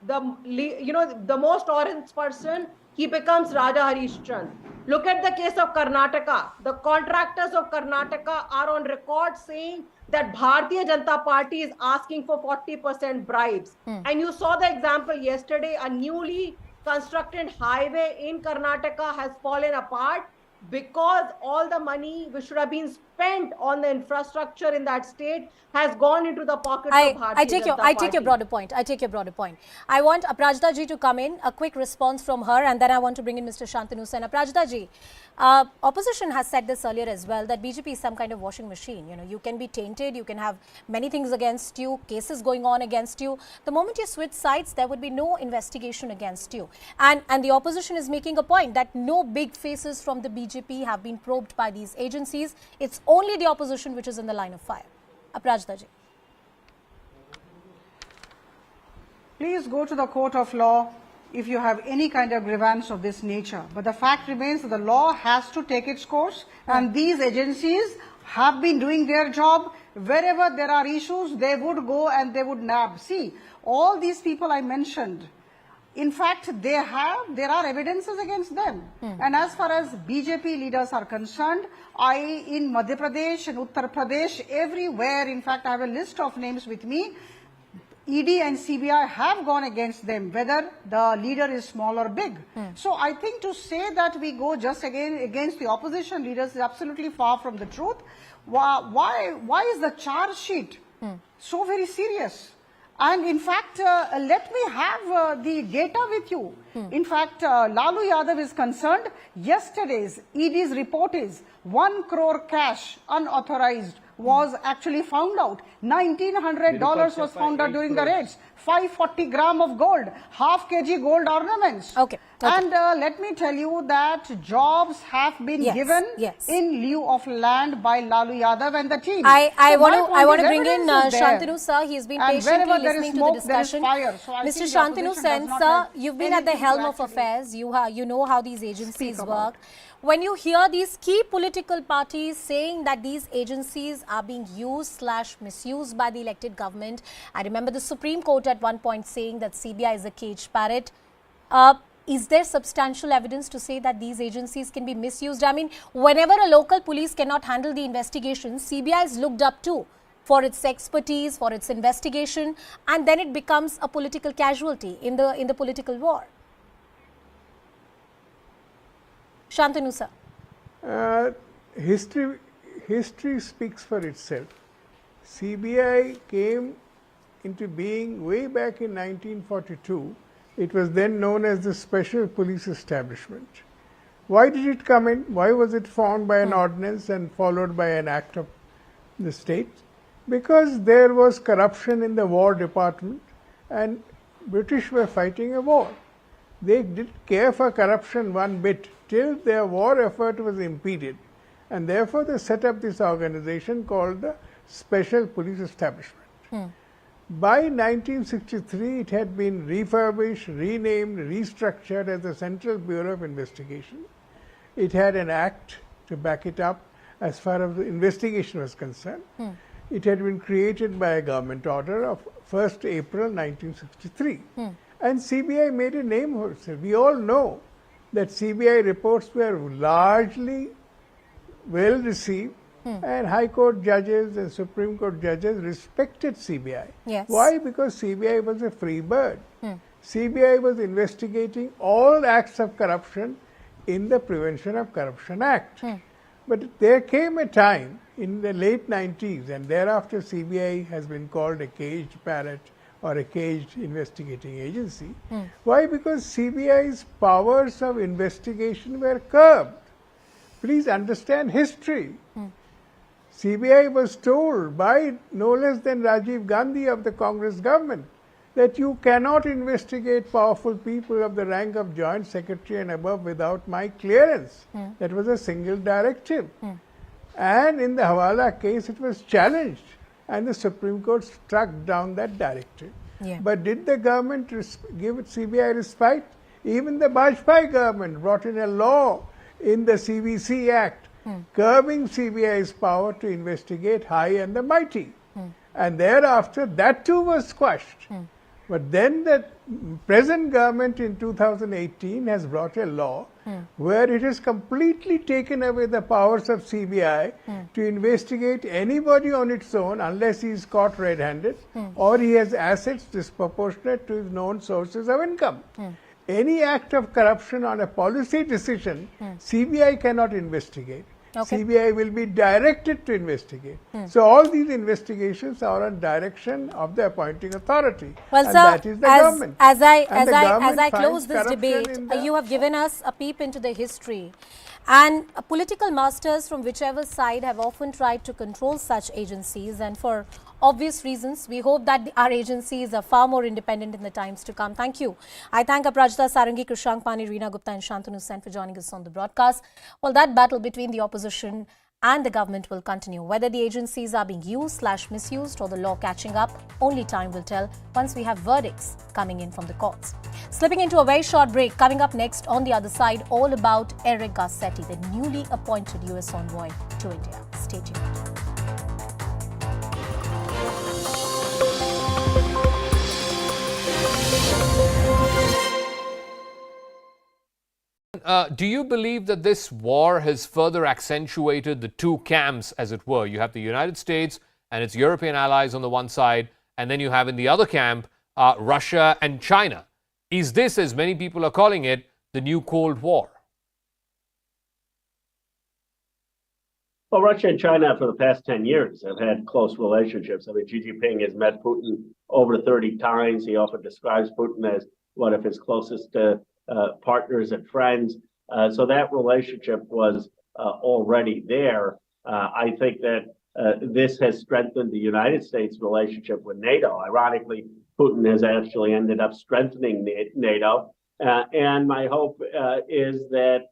the most orange person he becomes Raja Harishchandra. Look at the case of Karnataka. The contractors of Karnataka are on record saying that Bharatiya Janata Party is asking for 40% bribes. And you saw the example yesterday, a newly constructed highway in Karnataka has fallen apart because all the money which should have been spent on the infrastructure in that state has gone into the pockets of Bharatiya Janata Party. I take your broader point. I want Aprajita ji to come in, a quick response from her, and then I want to bring in Mr. Shantanu Sen. Aprajita ji, opposition has said this earlier as well, that BJP is some kind of washing machine. You know, you can be tainted, you can have many things against you, cases going on against you. The moment you switch sides, there would be no investigation against you. And the opposition is making a point that no big faces from the BJP have been probed by these agencies. It's only the opposition which is in the line of fire. Aprajita ji. Please go to the court of law if you have any kind of grievance of this nature. But the fact remains that the law has to take its course, and these agencies have been doing their job. Wherever there are issues, they would go and they would nab. See, all these people I mentioned, in fact, there are evidences against them. And as far as BJP leaders are concerned, in Madhya Pradesh and Uttar Pradesh, everywhere, in fact, I have a list of names with me, ED and CBI have gone against them, whether the leader is small or big. So I think to say that we go just again against the opposition leaders is absolutely far from the truth. Why is the charge sheet so very serious? And in fact, let me have the data with you. In fact, Lalu Yadav is concerned. Yesterday's ED's report is 1 crore cash unauthorized was actually found out. $1,900 was found out during the raids. 540 gram of gold, half kg gold ornaments. Okay. And let me tell you that jobs have been given in lieu of land by Lalu Yadav and the team. I want to bring in Shantanu sir. He's been patiently listening to the discussion. Mr. Shantanu Sen sir, you've been at the helm of affairs. You know how these agencies work. When you hear these key political parties saying that these agencies are being used/misused by the elected government, I remember the Supreme Court at one point saying that CBI is a caged parrot. Is there substantial evidence to say that these agencies can be misused? I mean, whenever a local police cannot handle the investigation, CBI is looked up to for its expertise, for its investigation, and then it becomes a political casualty in the political war. Shantanu sir. History speaks for itself. CBI came into being way back in 1942. It was then known as the Special Police Establishment. Why did it come in? Why was it formed by an ordinance and followed by an act of the state? Because there was corruption in the War Department and British were fighting a war. They didn't care for corruption one bit till their war effort was impeded, and therefore they set up this organization called the Special Police Establishment. By 1963, it had been refurbished, renamed, restructured as the Central Bureau of Investigation. It had an act to back it up as far as the investigation was concerned. It had been created by a government order of 1st April 1963. And CBI made a name for itself. We all know that CBI reports were largely well received, and High Court judges and Supreme Court judges respected CBI. Yes. Why? Because CBI was a free bird. CBI was investigating all acts of corruption in the Prevention of Corruption Act. But there came a time in the late 90s, and thereafter CBI has been called a caged parrot or a caged investigating agency. Why? Because CBI's powers of investigation were curbed. Please understand history. CBI was told by no less than Rajiv Gandhi of the Congress government that you cannot investigate powerful people of the rank of Joint Secretary and above without my clearance. That was a single directive. And in the Hawala case, it was challenged, and the Supreme Court struck down that directive. But did the government give CBI respite? Even the Bajpayee government brought in a law in the CVC Act curbing CBI's power to investigate high and the mighty. And thereafter, that too was squashed. But then the present government in 2018 has brought a law where it has completely taken away the powers of CBI to investigate anybody on its own unless he is caught red-handed or he has assets disproportionate to his known sources of income. Any act of corruption on a policy decision, CBI cannot investigate. Okay. CBI will be directed to investigate. So all these investigations are on direction of the appointing authority. Well, and sir, that is the government. as I government close finds this corruption debate, in the you have given us a peep into the history. And political masters from whichever side have often tried to control such agencies, and for obvious reasons, we hope that our agencies are far more independent in the times to come. Thank you. I thank Aprajita Sarangi, Krishank Pani, Reena Gupta and Shantanu Sen for joining us on the broadcast. Well, that battle between the opposition and the government will continue. Whether the agencies are being used/misused or the law catching up, only time will tell once we have verdicts coming in from the courts. Slipping into a very short break, coming up next on the other side, all about Eric Garcetti, the newly appointed US envoy to India. Stay tuned. Do you believe that this war has further accentuated the two camps, as it were? You have the United States and its European allies on the one side, and then you have in the other camp Russia and China. Is this, as many people are calling it, the new Cold War? Well, Russia and China for the past 10 years have had close relationships. I mean, Xi Jinping has met Putin over 30 times. He often describes Putin as one of his closest partners and friends. So that relationship was already there. I think that this has strengthened the United States relationship with NATO. Ironically, Putin has actually ended up strengthening NATO. And my hope is that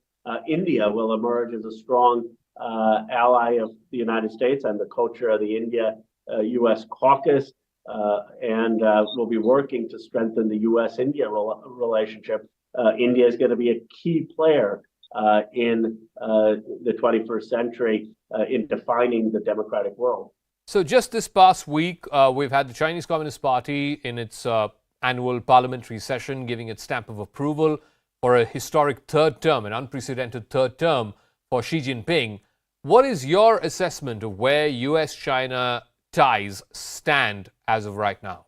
India will emerge as a strong ally of the United States. I'm the co-chair of the India-US caucus, and we'll be working to strengthen the US-India relationship. India is going to be a key player in the 21st century in defining the democratic world. So just this past week, we've had the Chinese Communist Party in its annual parliamentary session giving its stamp of approval for a historic third term, an unprecedented third term for Xi Jinping. What is your assessment of where US-China ties stand as of right now?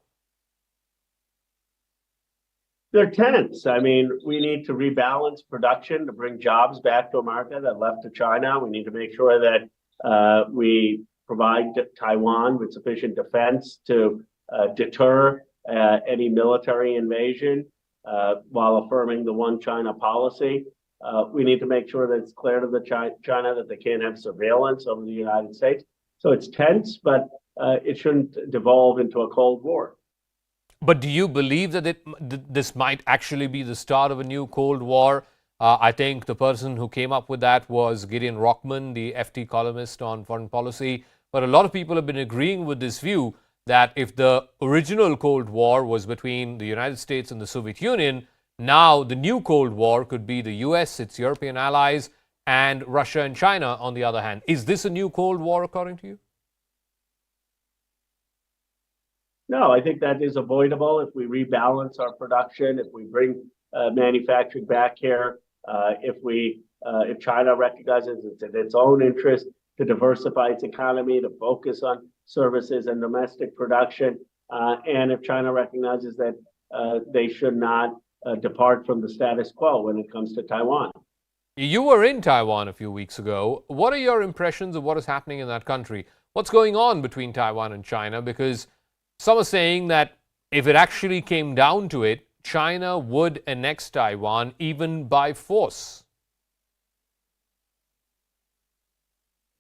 They're tense. I mean, we need to rebalance production to bring jobs back to America that left to China. We need to make sure that we provide Taiwan with sufficient defense to deter any military invasion while affirming the one China policy. We need to make sure that it's clear to the China that they can't have surveillance over the United States. So it's tense, but it shouldn't devolve into a Cold War. But do you believe that this might actually be the start of a new Cold War? I think the person who came up with that was Gideon Rockman, the FT columnist on foreign policy. But a lot of people have been agreeing with this view that if the original Cold War was between the United States and the Soviet Union, now the new Cold War could be the US, its European allies, and Russia and China on the other hand. Is this a new Cold War according to you? No, I think that is avoidable if we rebalance our production, if we bring manufacturing back here, if China recognizes it's in its own interest to diversify its economy, to focus on services and domestic production, and if China recognizes that they should not depart from the status quo when it comes to Taiwan. You were in Taiwan a few weeks ago. What are your impressions of what is happening in that country? What's going on between Taiwan and China? Because some are saying that if it actually came down to it, China would annex Taiwan even by force.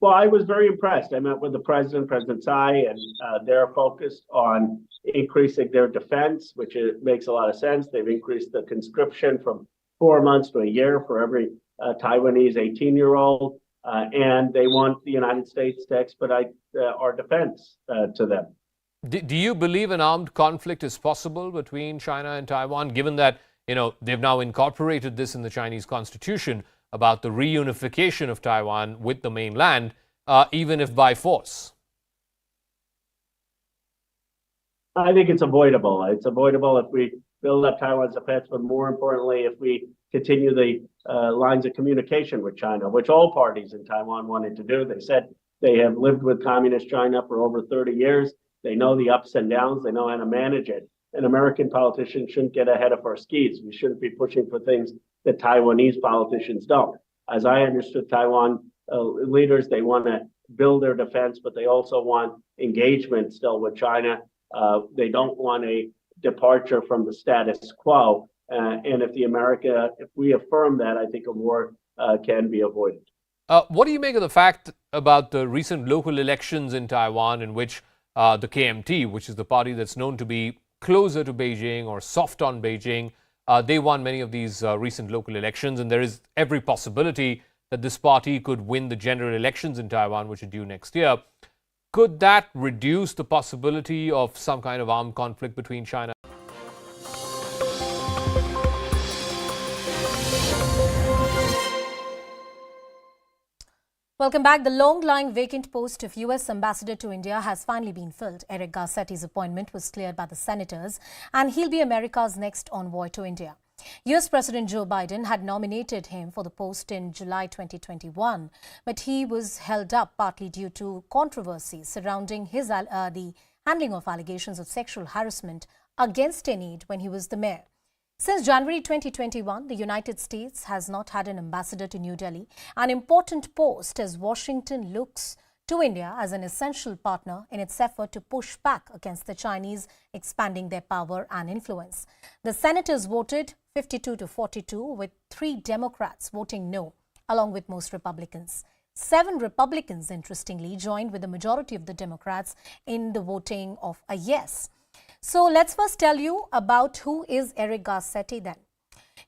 Well, I was very impressed. I met with the president, President Tsai, and they're focused on increasing their defense, which makes a lot of sense. They've increased the conscription from 4 months to a year for every Taiwanese 18-year-old, and they want the United States to expedite our defense to them. Do you believe an armed conflict is possible between China and Taiwan, given that, they've now incorporated this in the Chinese constitution about the reunification of Taiwan with the mainland, even if by force? I think it's avoidable. It's avoidable if we build up Taiwan's defense, but more importantly, if we continue the lines of communication with China, which all parties in Taiwan wanted to do. They said they have lived with communist China for over 30 years. They know the ups and downs. They know how to manage it. And American politicians shouldn't get ahead of our skis. We shouldn't be pushing for things that Taiwanese politicians don't. As I understood Taiwan leaders, they want to build their defense, but they also want engagement still with China. They don't want a departure from the status quo. And if we affirm that, I think a war can be avoided. What do you make of the fact about the recent local elections in Taiwan in which the KMT, which is the party that's known to be closer to Beijing or soft on Beijing, they won many of these recent local elections, and there is every possibility that this party could win the general elections in Taiwan, which are due next year. Could that reduce the possibility of some kind of armed conflict between China? Welcome back. The long-lying vacant post of U.S. Ambassador to India has finally been filled. Eric Garcetti's appointment was cleared by the senators, and he'll be America's next envoy to India. U.S. President Joe Biden had nominated him for the post in July 2021, but he was held up partly due to controversies surrounding his the handling of allegations of sexual harassment against an aide when he was the mayor. Since January 2021, the United States has not had an ambassador to New Delhi, an important post as Washington looks to India as an essential partner in its effort to push back against the Chinese expanding their power and influence. The senators voted 52-42, with 3 Democrats voting no, along with most Republicans. 7 Republicans, interestingly, joined with the majority of the Democrats in the voting of a yes. So let's first tell you about who is Eric Garcetti then.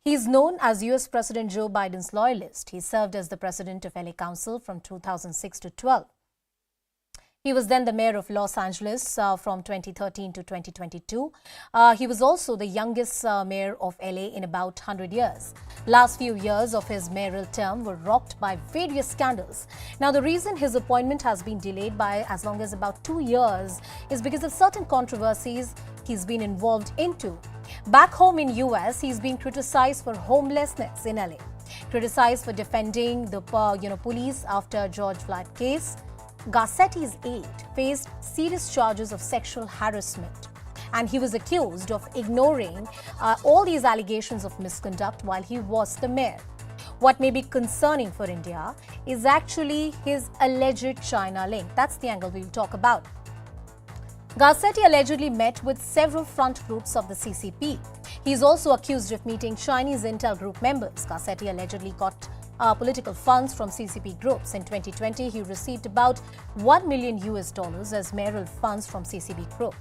He is known as U.S. President Joe Biden's loyalist. He served as the president of LA Council from 2006 to 12. He was then the mayor of Los Angeles from 2013 to 2022. He was also the youngest mayor of LA in about 100 years. Last few years of his mayoral term were rocked by various scandals. Now, the reason his appointment has been delayed by as long as about 2 years is because of certain controversies he's been involved into. Back home in US, he's been criticized for homelessness in LA, criticized for defending the police after George Floyd case. Garcetti's aide faced serious charges of sexual harassment, and he was accused of ignoring all these allegations of misconduct while he was the mayor. What may be concerning for India is actually his alleged China link. That's the angle we'll talk about. Garcetti allegedly met with several front groups of the CCP. He is also accused of meeting Chinese intel group members. Garcetti allegedly got political funds from CCP groups. In 2020, he received about $1 million as mayoral funds from CCP group.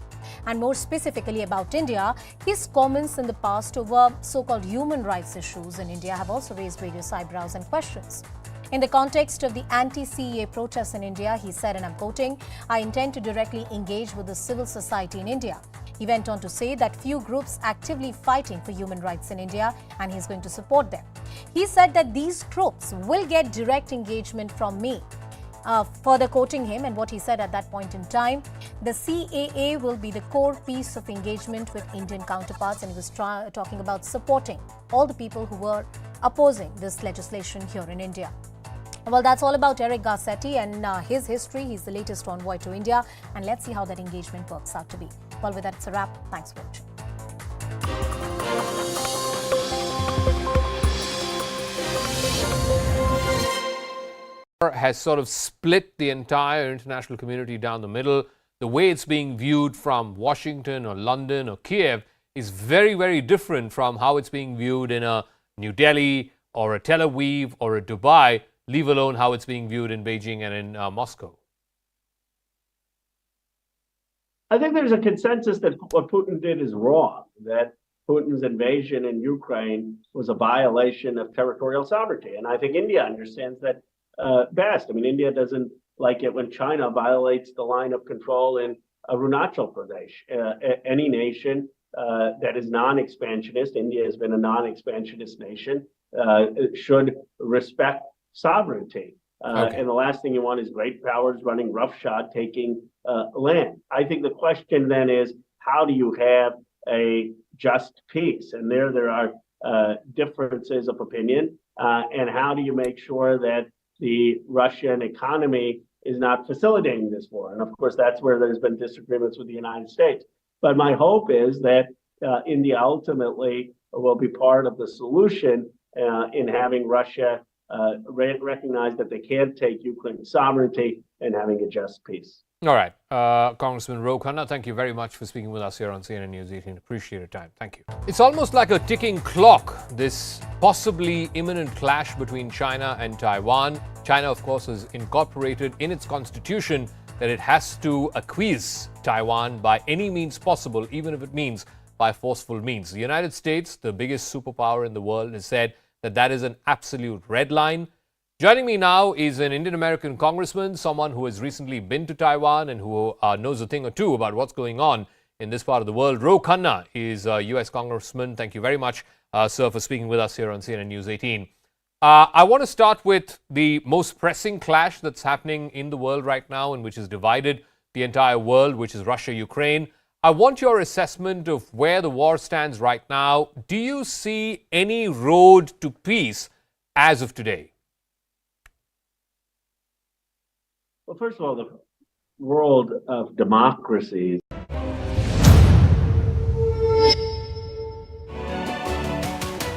And more specifically about India, his comments in the past over so-called human rights issues in India have also raised various eyebrows and questions. In the context of the anti-CEA protests in India, he said, and I'm quoting, "I intend to directly engage with the civil society in India." He went on to say that few groups actively fighting for human rights in India, and he's going to support them. He said that these groups will get direct engagement from me. Further quoting him and what he said at that point in time, the CAA will be the core piece of engagement with Indian counterparts, and he was talking about supporting all the people who were opposing this legislation here in India. Well, that's all about Eric Garcetti and his history. He's the latest envoy to India, and let's see how that engagement works out to be. Well, with that, it's a wrap. Thanks for watching. Has sort of split the entire international community down the middle. The way it's being viewed from Washington or London or Kiev is very, very different from how it's being viewed in a New Delhi or a Tel Aviv or a Dubai, leave alone how it's being viewed in Beijing and in Moscow. I think there's a consensus that what Putin did is wrong, that Putin's invasion in Ukraine was a violation of territorial sovereignty. And I think India understands that best. I mean, India doesn't like it when China violates the line of control in Arunachal Pradesh. Any nation that is non-expansionist, India has been a non-expansionist nation, should respect sovereignty. And the last thing you want is great powers running roughshod, taking land. I think the question then is, how do you have a just peace? And there are differences of opinion. And how do you make sure that the Russian economy is not facilitating this war? And of course, that's where there's been disagreements with the United States. But my hope is that India ultimately will be part of the solution in having Russia recognize that they can't take Ukraine's sovereignty and having a just peace. All right. Congressman Rahul Gandhi, thank you very much for speaking with us here on CNN News 18. Appreciate your time. Thank you. It's almost like a ticking clock, this possibly imminent clash between China and Taiwan. China, of course, has incorporated in its constitution that it has to acquiesce Taiwan by any means possible, even if it means by forceful means. The United States, the biggest superpower in the world, has said that that is an absolute red line. Joining me now is an Indian-American congressman, someone who has recently been to Taiwan and who knows a thing or two about what's going on in this part of the world. Rahul Gandhi is a U.S. congressman. Thank you very much, sir, for speaking with us here on CNN News 18. I want to start with the most pressing clash that's happening in the world right now and which has divided the entire world, which is Russia-Ukraine. I want your assessment of where the war stands right now. Do you see any road to peace as of today? Well, first of all, the world of democracies.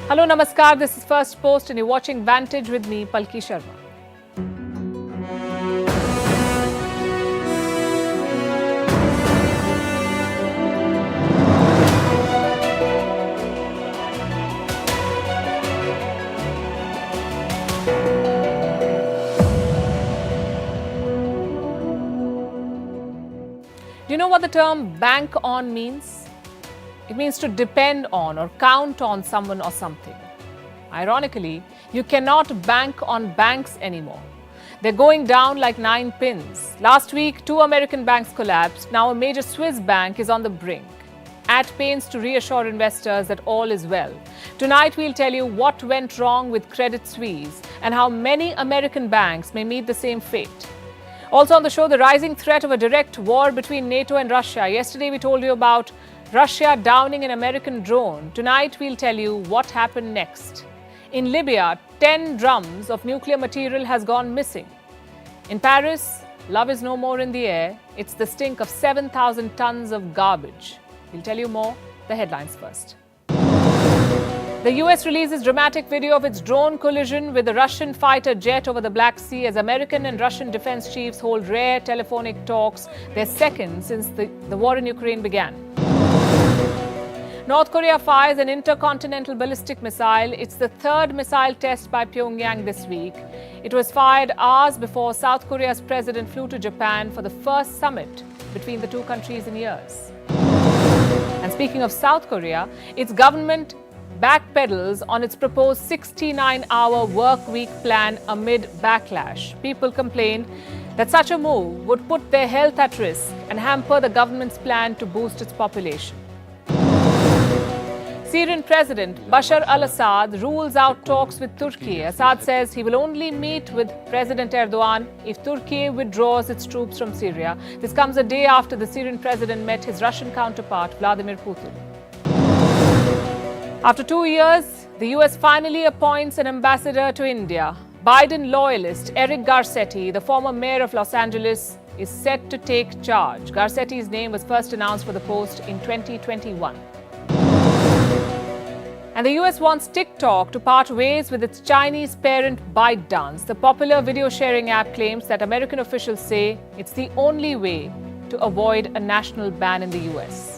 Hello, Namaskar. This is First Post and you're watching Vantage with me, Palki Sharma. Do you know what the term bank on means? It means to depend on or count on someone or something. Ironically, you cannot bank on banks anymore. They're going down like 9 pins. Last week, 2 American banks collapsed. Now a major Swiss bank is on the brink. At pains to reassure investors that all is well. Tonight, we'll tell you what went wrong with Credit Suisse and how many American banks may meet the same fate. Also on the show, the rising threat of a direct war between NATO and Russia. Yesterday, we told you about Russia downing an American drone. Tonight, we'll tell you what happened next. In Libya, 10 drums of nuclear material has gone missing. In Paris, love is no more in the air. It's the stink of 7,000 tons of garbage. We'll tell you more. The headlines first. The US releases dramatic video of its drone collision with a Russian fighter jet over the Black Sea as American and Russian defense chiefs hold rare telephonic talks, their second since the war in Ukraine began. North Korea fires an intercontinental ballistic missile. It's the third missile test by Pyongyang this week. It was fired hours before South Korea's president flew to Japan for the first summit between the two countries in years. And speaking of South Korea, its government backpedals on its proposed 69-hour work week plan amid backlash. People complained that such a move would put their health at risk and hamper the government's plan to boost its population. Syrian President Bashar al-Assad rules out talks with Turkey. Assad says he will only meet with President Erdogan if Turkey withdraws its troops from Syria. This comes a day after the Syrian president met his Russian counterpart, Vladimir Putin. After 2 years, the US finally appoints an ambassador to India. Biden loyalist Eric Garcetti, the former mayor of Los Angeles, is set to take charge. Garcetti's name was first announced for the post in 2021. And the US wants TikTok to part ways with its Chinese parent ByteDance. The popular video sharing app claims that American officials say it's the only way to avoid a national ban in the US.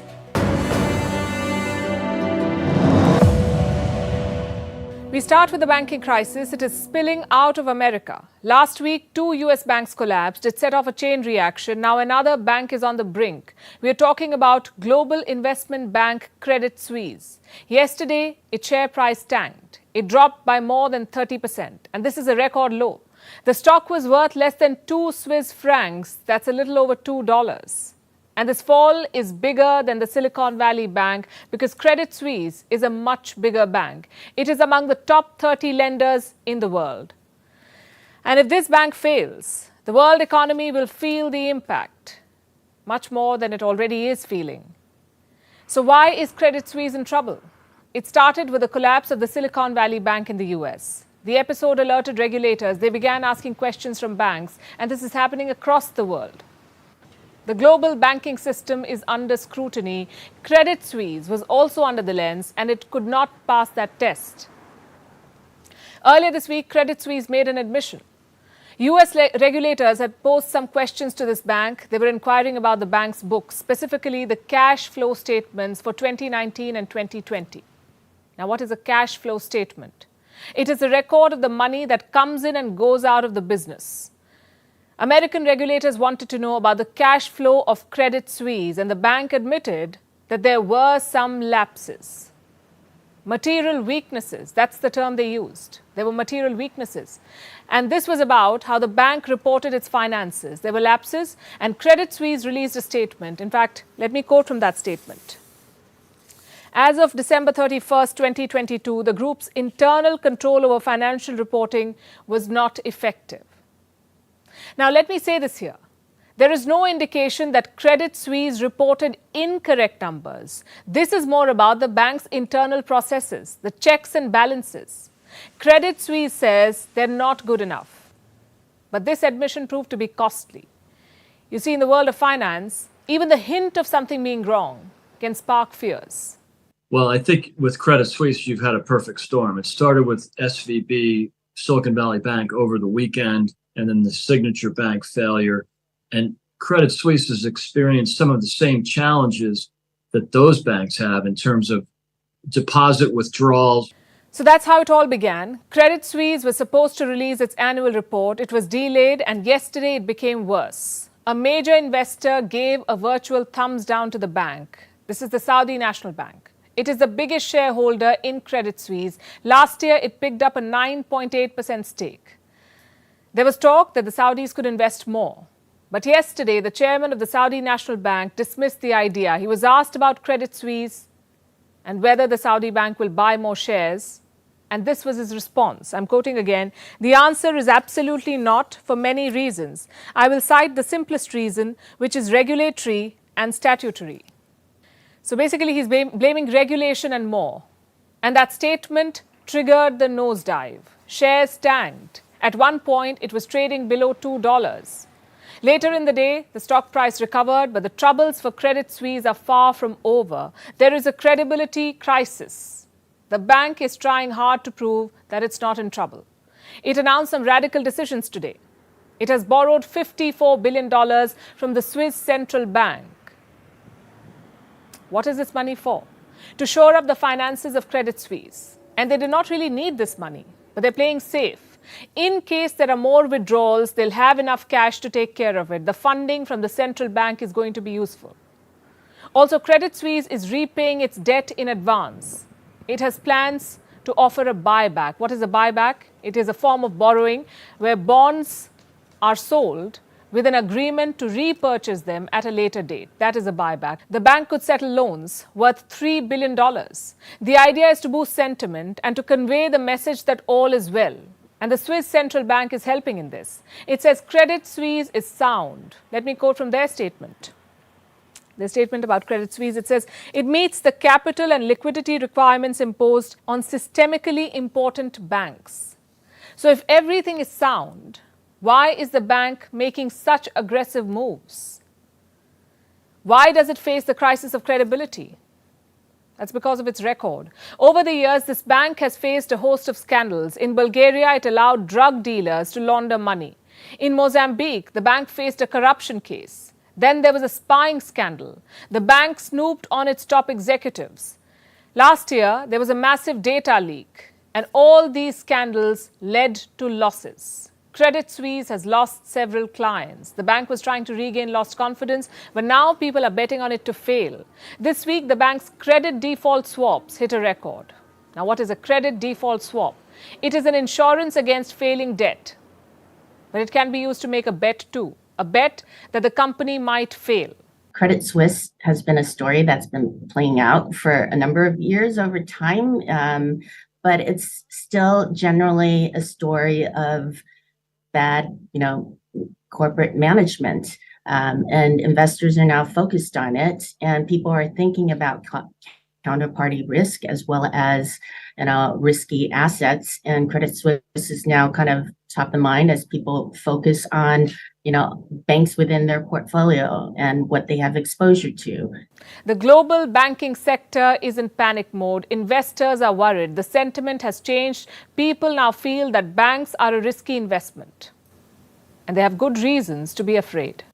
We start with the banking crisis. It is spilling out of America. Last week, 2 US banks collapsed. It set off a chain reaction. Now another bank is on the brink. We are talking about global investment bank Credit Suisse. Yesterday, its share price tanked. It dropped by more than 30%. And this is a record low. The stock was worth less than 2 Swiss francs. That's a little over $2. And this fall is bigger than the Silicon Valley Bank because Credit Suisse is a much bigger bank. It is among the top 30 lenders in the world. And if this bank fails, the world economy will feel the impact, much more than it already is feeling. So why is Credit Suisse in trouble? It started with the collapse of the Silicon Valley Bank in the US. The episode alerted regulators. They began asking questions from banks, and this is happening across the world. The global banking system is under scrutiny. Credit Suisse was also under the lens, and it could not pass that test. Earlier this week, Credit Suisse made an admission. US regulators had posed some questions to this bank. They were inquiring about the bank's books, specifically the cash flow statements for 2019 and 2020. Now, what is a cash flow statement? It is a record of the money that comes in and goes out of the business. American regulators wanted to know about the cash flow of Credit Suisse, and the bank admitted that there were some lapses. Material weaknesses, that's the term they used. There were material weaknesses. And this was about how the bank reported its finances. There were lapses, and Credit Suisse released a statement. In fact, let me quote from that statement. As of December 31st, 2022, the group's internal control over financial reporting was not effective. Now, let me say this here. There is no indication that Credit Suisse reported incorrect numbers. This is more about the bank's internal processes, the checks and balances. Credit Suisse says they're not good enough. But this admission proved to be costly. You see, in the world of finance, even the hint of something being wrong can spark fears. Well, I think with Credit Suisse, you've had a perfect storm. It started with SVB, Silicon Valley Bank, over the weekend, and then the Signature Bank failure. And Credit Suisse has experienced some of the same challenges that those banks have in terms of deposit withdrawals. So that's how it all began. Credit Suisse was supposed to release its annual report. It was delayed, and yesterday it became worse. A major investor gave a virtual thumbs down to the bank. This is the Saudi National Bank. It is the biggest shareholder in Credit Suisse. Last year, it picked up a 9.8% stake. There was talk that the Saudis could invest more. But yesterday, the chairman of the Saudi National Bank dismissed the idea. He was asked about Credit Suisse and whether the Saudi bank will buy more shares. And this was his response. I'm quoting again. The answer is absolutely not, for many reasons. I will cite the simplest reason, which is regulatory and statutory. So basically, he's blaming regulation and more. And that statement triggered the nosedive. Shares tanked. At one point, it was trading below $2. Later in the day, the stock price recovered, but the troubles for Credit Suisse are far from over. There is a credibility crisis. The bank is trying hard to prove that it's not in trouble. It announced some radical decisions today. It has borrowed $54 billion from the Swiss Central Bank. What is this money for? To shore up the finances of Credit Suisse. And they do not really need this money, but they're playing safe. In case there are more withdrawals, they'll have enough cash to take care of it. The funding from the central bank is going to be useful. Also, Credit Suisse is repaying its debt in advance. It has plans to offer a buyback. What is a buyback? It is a form of borrowing where bonds are sold with an agreement to repurchase them at a later date. That is a buyback. The bank could settle loans worth $3 billion. The idea is to boost sentiment and to convey the message that all is well. And the Swiss Central Bank is helping in this. It says Credit Suisse is sound. Let me quote from their statement. Their statement about Credit Suisse, it says, it meets the capital and liquidity requirements imposed on systemically important banks. So if everything is sound, why is the bank making such aggressive moves? Why does it face the crisis of credibility? That's because of its record. Over the years, this bank has faced a host of scandals. In Bulgaria, it allowed drug dealers to launder money. In Mozambique, the bank faced a corruption case. Then there was a spying scandal. The bank snooped on its top executives. Last year, there was a massive data leak, and all these scandals led to losses. Credit Suisse has lost several clients. The bank was trying to regain lost confidence, but now people are betting on it to fail. This week, the bank's credit default swaps hit a record. Now, what is a credit default swap? It is an insurance against failing debt, but it can be used to make a bet too, a bet that the company might fail. Credit Suisse has been a story that's been playing out for a number of years over time, but it's still generally a story of bad, corporate management. And investors are now focused on it, and people are thinking about counterparty risk as well as risky assets. And Credit Suisse is now kind of top of mind as people focus on banks within their portfolio and what they have exposure to. The global banking sector is in panic mode. Investors are worried. The sentiment has changed. People now feel that banks are a risky investment. And they have good reasons to be afraid.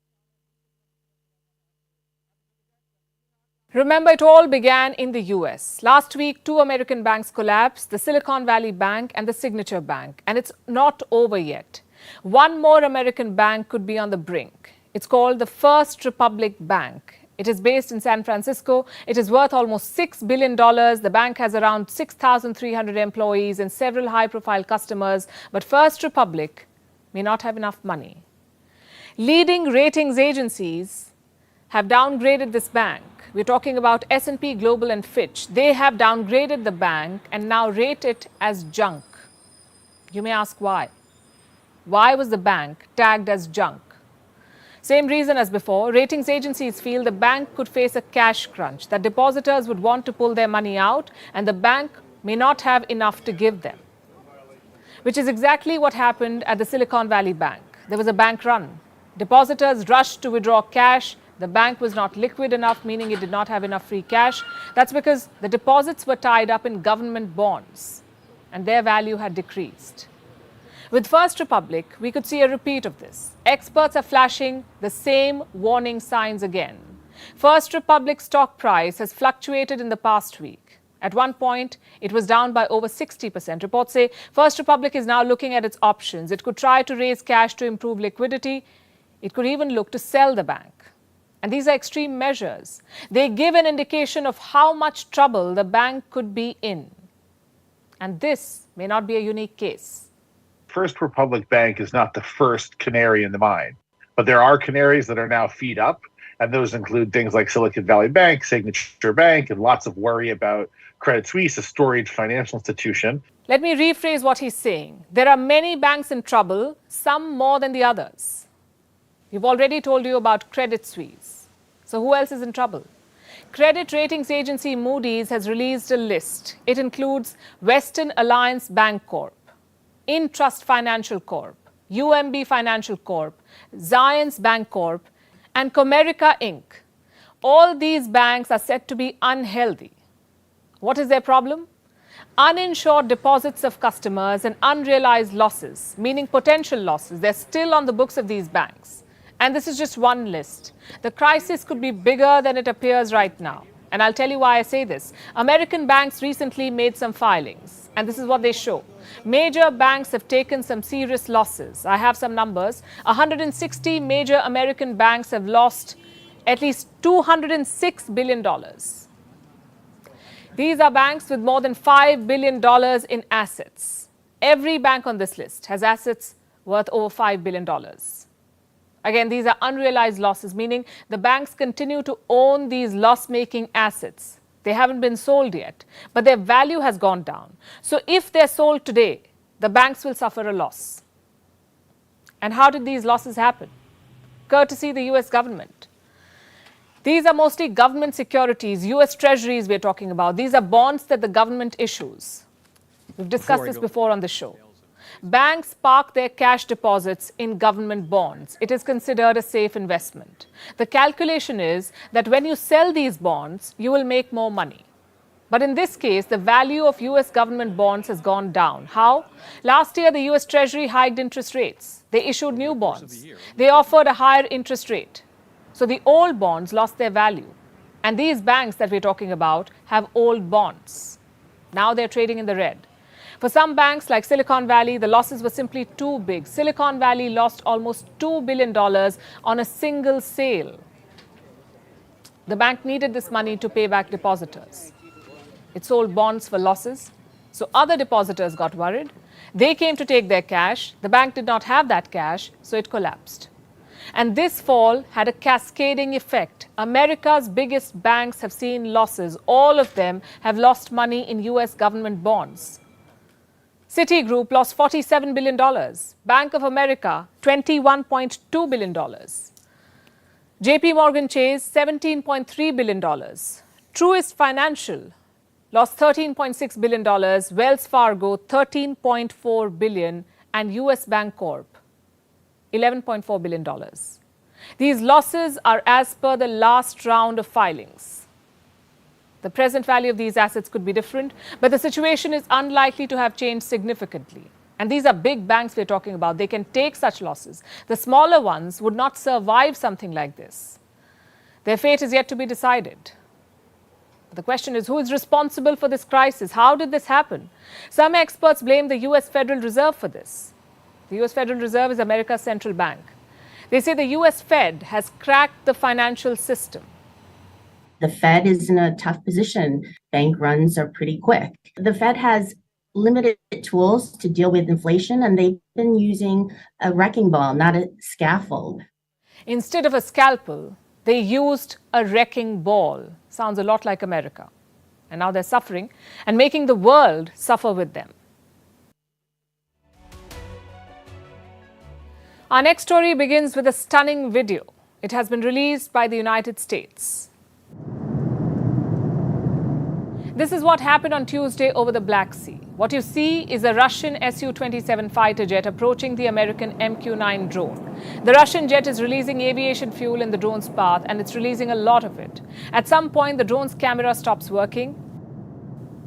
Remember, it all began in the US. Last week, 2 American banks collapsed, the Silicon Valley Bank and the Signature Bank. And it's not over yet. One more American bank could be on the brink. It's called the First Republic Bank. It is based in San Francisco. It is worth almost $6 billion. The bank has around 6,300 employees and several high-profile customers. But First Republic may not have enough money. Leading ratings agencies have downgraded this bank. We're talking about S&P Global and Fitch. They have downgraded the bank and now rate it as junk. You may ask why. Why was the bank tagged as junk? Same reason as before. Ratings agencies feel the bank could face a cash crunch, that depositors would want to pull their money out and the bank may not have enough to give them. Which is exactly what happened at the Silicon Valley Bank. There was a bank run. Depositors rushed to withdraw cash. The bank was not liquid enough, meaning it did not have enough free cash. That's because the deposits were tied up in government bonds and their value had decreased. With First Republic, we could see a repeat of this. Experts are flashing the same warning signs again. First Republic stock price has fluctuated in the past week. At one point, it was down by over 60%. Reports say First Republic is now looking at its options. It could try to raise cash to improve liquidity. It could even look to sell the bank. And these are extreme measures. They give an indication of how much trouble the bank could be in. And this may not be a unique case. First Republic Bank is not the first canary in the mine, but there are canaries that are now feed up, and those include things like Silicon Valley Bank, Signature Bank, and lots of worry about Credit Suisse, a storied financial institution. Let me rephrase what he's saying. There are many banks in trouble, some more than the others. We've already told you about Credit Suisse. So who else is in trouble? Credit ratings agency Moody's has released a list. It includes Western Alliance Bank Corp, Intrust Financial Corp, UMB Financial Corp, Zions Bank Corp, and Comerica Inc. All these banks are said to be unhealthy. What is their problem? Uninsured deposits of customers and unrealized losses, meaning potential losses. They're still on the books of these banks. And this is just one list. The crisis could be bigger than it appears right now. And I'll tell you why I say this. American banks recently made some filings, and this is what they show. Major banks have taken some serious losses. I have some numbers. 160 major American banks have lost at least $206 billion. These are banks with more than $5 billion in assets. Every bank on this list has assets worth over $5 billion. Again, these are unrealized losses, meaning the banks continue to own these loss-making assets. They haven't been sold yet, but their value has gone down. So if they're sold today, the banks will suffer a loss. And how did these losses happen? Courtesy the US government. These are mostly government securities, US treasuries we're talking about. These are bonds that the government issues. We've discussed this before on the show. Banks park their cash deposits in government bonds. It is considered a safe investment. The calculation is that when you sell these bonds, you will make more money. But in this case, the value of US government bonds has gone down. How? Last year, the US Treasury hiked interest rates. They issued new bonds. They offered a higher interest rate. So the old bonds lost their value. And these banks that we're talking about have old bonds. Now they're trading in the red. For some banks like Silicon Valley, the losses were simply too big. Silicon Valley lost almost $2 billion on a single sale. The bank needed this money to pay back depositors. It sold bonds for losses. So other depositors got worried. They came to take their cash. The bank did not have that cash, so it collapsed. And this fall had a cascading effect. America's biggest banks have seen losses. All of them have lost money in US government bonds. Citigroup lost $47 billion. Bank of America, $21.2 billion. JP Morgan Chase, $17.3 billion. Truist Financial lost $13.6 billion. Wells Fargo, $13.4 billion. And US Bank Corp, $11.4 billion. These losses are as per the last round of filings. The present value of these assets could be different, but the situation is unlikely to have changed significantly. And these are big banks we're talking about. They can take such losses. The smaller ones would not survive something like this. Their fate is yet to be decided. The question is, who is responsible for this crisis? How did this happen? Some experts blame the US Federal Reserve for this. The US Federal Reserve is America's central bank. They say the US Fed has cracked the financial system. The Fed is in a tough position. Bank runs are pretty quick. The Fed has limited tools to deal with inflation, and they've been using a wrecking ball, not a scaffold. Instead of a scalpel, they used a wrecking ball. Sounds a lot like America. And now they're suffering and making the world suffer with them. Our next story begins with a stunning video. It has been released by the United States. This is what happened on Tuesday over the Black Sea. What you see is a Russian Su-27 fighter jet approaching the American MQ-9 drone. The Russian jet is releasing aviation fuel in the drone's path, and it's releasing a lot of it. At some point, the drone's camera stops working.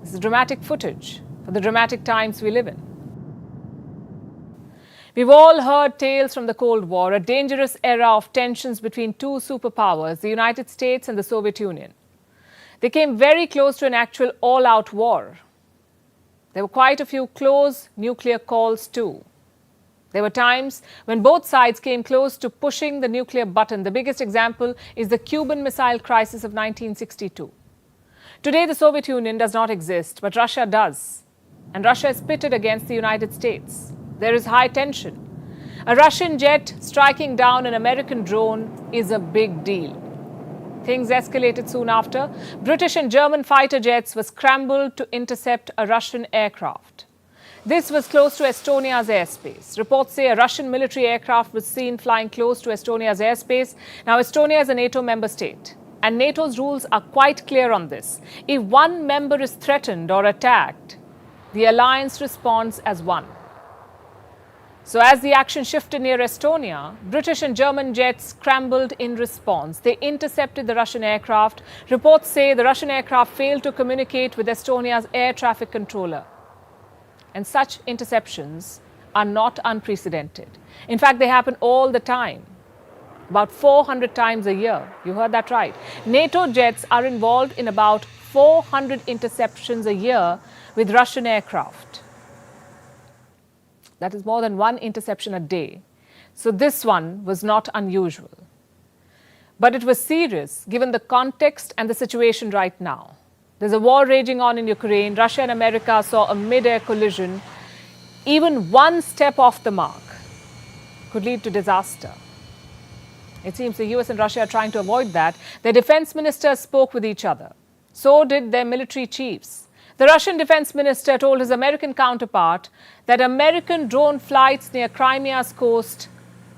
This is dramatic footage for the dramatic times we live in. We've all heard tales from the Cold War, a dangerous era of tensions between two superpowers, the United States and the Soviet Union. They came very close to an actual all-out war. There were quite a few close nuclear calls too. There were times when both sides came close to pushing the nuclear button. The biggest example is the Cuban Missile Crisis of 1962. Today, the Soviet Union does not exist, but Russia does. And Russia is pitted against the United States. There is high tension. A Russian jet striking down an American drone is a big deal. Things escalated soon after. British and German fighter jets were scrambled to intercept a Russian aircraft. This was close to Estonia's airspace. Reports say a Russian military aircraft was seen flying close to Estonia's airspace. Now, Estonia is a NATO member state, and NATO's rules are quite clear on this. If one member is threatened or attacked, the alliance responds as one. So as the action shifted near Estonia, British and German jets scrambled in response. They intercepted the Russian aircraft. Reports say the Russian aircraft failed to communicate with Estonia's air traffic controller. And such interceptions are not unprecedented. In fact, they happen all the time. About 400 times a year. You heard that right. NATO jets are involved in about 400 interceptions a year with Russian aircraft. That is more than one interception a day. So this one was not unusual. But it was serious given the context and the situation right now. There's a war raging on in Ukraine. Russia and America saw a mid-air collision. Even one step off the mark could lead to disaster. It seems the US and Russia are trying to avoid that. Their defense ministers spoke with each other. So did their military chiefs. The Russian defense minister told his American counterpart that American drone flights near Crimea's coast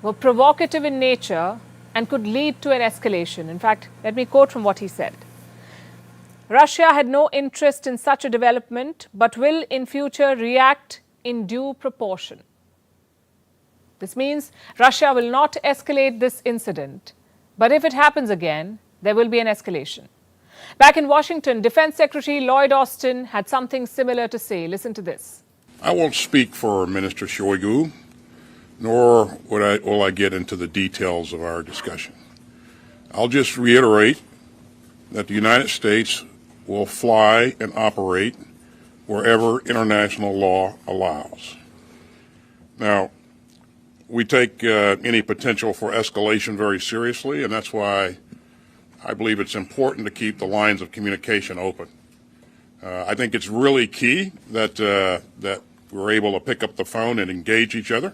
were provocative in nature and could lead to an escalation. In fact, let me quote from what he said. Russia had no interest in such a development, but will in future react in due proportion. This means Russia will not escalate this incident, but if it happens again, there will be an escalation. Back in Washington, Defense Secretary Lloyd Austin had something similar to say. Listen to this. I won't speak for Minister Shoigu, nor will I get into the details of our discussion. I'll just reiterate that the United States will fly and operate wherever international law allows. Now, we take any potential for escalation very seriously, and that's why I believe it's important to keep the lines of communication open. I think it's really key that we're able to pick up the phone and engage each other.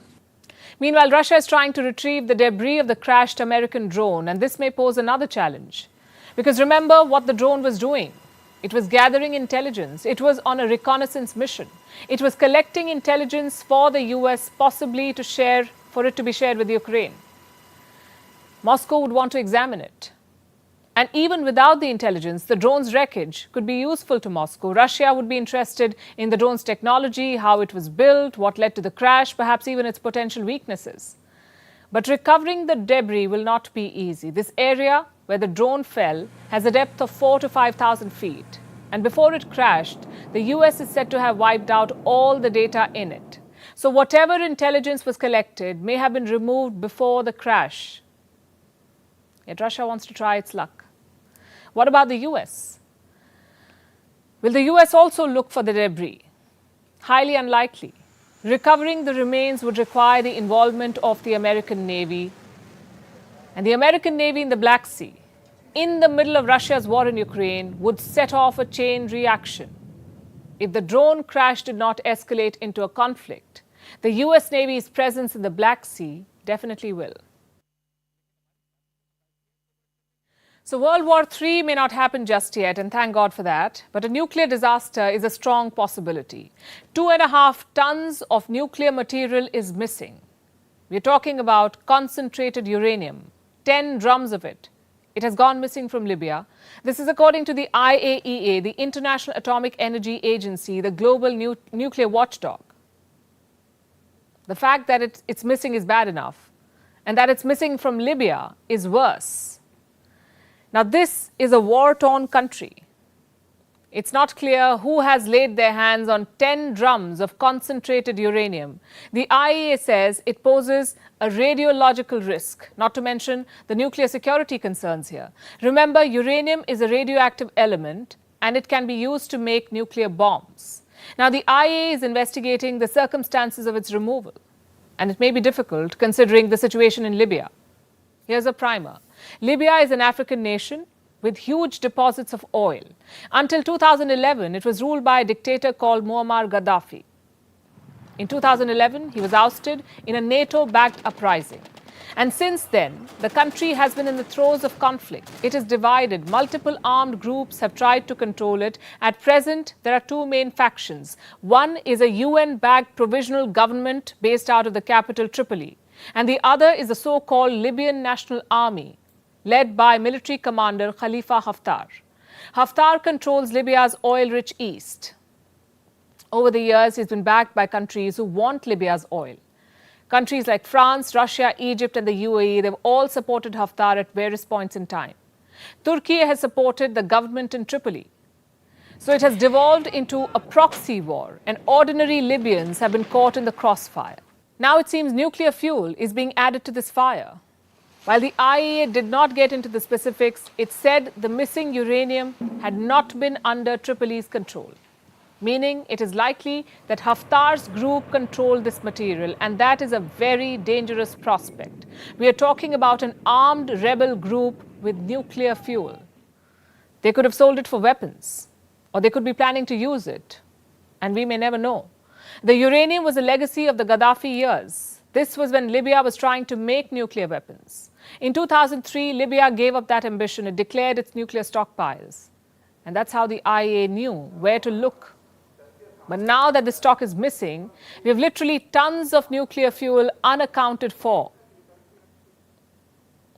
Meanwhile, Russia is trying to retrieve the debris of the crashed American drone, and this may pose another challenge. Because remember what the drone was doing. It was gathering intelligence. It was on a reconnaissance mission. It was collecting intelligence for the US, possibly for it to be shared with Ukraine. Moscow would want to examine it. And even without the intelligence, the drone's wreckage could be useful to Moscow. Russia would be interested in the drone's technology, how it was built, what led to the crash, perhaps even its potential weaknesses. But recovering the debris will not be easy. This area where the drone fell has a depth of 4,000 to 5,000 feet. And before it crashed, the US is said to have wiped out all the data in it. So whatever intelligence was collected may have been removed before the crash. Yet Russia wants to try its luck. What about the US? Will the US also look for the debris? Highly unlikely. Recovering the remains would require the involvement of the American Navy. And the American Navy in the Black Sea, in the middle of Russia's war in Ukraine, would set off a chain reaction. If the drone crash did not escalate into a conflict, the US Navy's presence in the Black Sea definitely will. So World War III may not happen just yet, and thank God for that, but a nuclear disaster is a strong possibility. 2.5 tons of nuclear material is missing. We're talking about concentrated uranium, 10 drums of it. It has gone missing from Libya. This is according to the IAEA, the International Atomic Energy Agency, the global nuclear watchdog. The fact that it's missing is bad enough, and that it's missing from Libya is worse. Now, this is a war-torn country. It's not clear who has laid their hands on 10 drums of concentrated uranium. The IAEA says it poses a radiological risk, not to mention the nuclear security concerns here. Remember, uranium is a radioactive element and it can be used to make nuclear bombs. Now, the IAEA is investigating the circumstances of its removal, and it may be difficult considering the situation in Libya. Here's a primer. Libya is an African nation with huge deposits of oil. Until 2011, it was ruled by a dictator called Muammar Gaddafi. In 2011, he was ousted in a NATO-backed uprising. And since then, the country has been in the throes of conflict. It is divided. Multiple armed groups have tried to control it. At present, there are two main factions. One is a UN-backed provisional government based out of the capital, Tripoli. And the other is the so-called Libyan National Army, led by military commander Khalifa Haftar. Haftar controls Libya's oil-rich east. Over the years, he's been backed by countries who want Libya's oil. Countries like France, Russia, Egypt, and the UAE, they've all supported Haftar at various points in time. Turkey has supported the government in Tripoli. So it has devolved into a proxy war, and ordinary Libyans have been caught in the crossfire. Now it seems nuclear fuel is being added to this fire. While the IAEA did not get into the specifics, it said the missing uranium had not been under Tripoli's control, meaning it is likely that Haftar's group controlled this material, and that is a very dangerous prospect. We are talking about an armed rebel group with nuclear fuel. They could have sold it for weapons, or they could be planning to use it, and we may never know. The uranium was a legacy of the Gaddafi years. This was when Libya was trying to make nuclear weapons. In 2003, Libya gave up that ambition. It declared its nuclear stockpiles. And that's how the IAEA knew where to look. But now that the stock is missing, we have literally tons of nuclear fuel unaccounted for.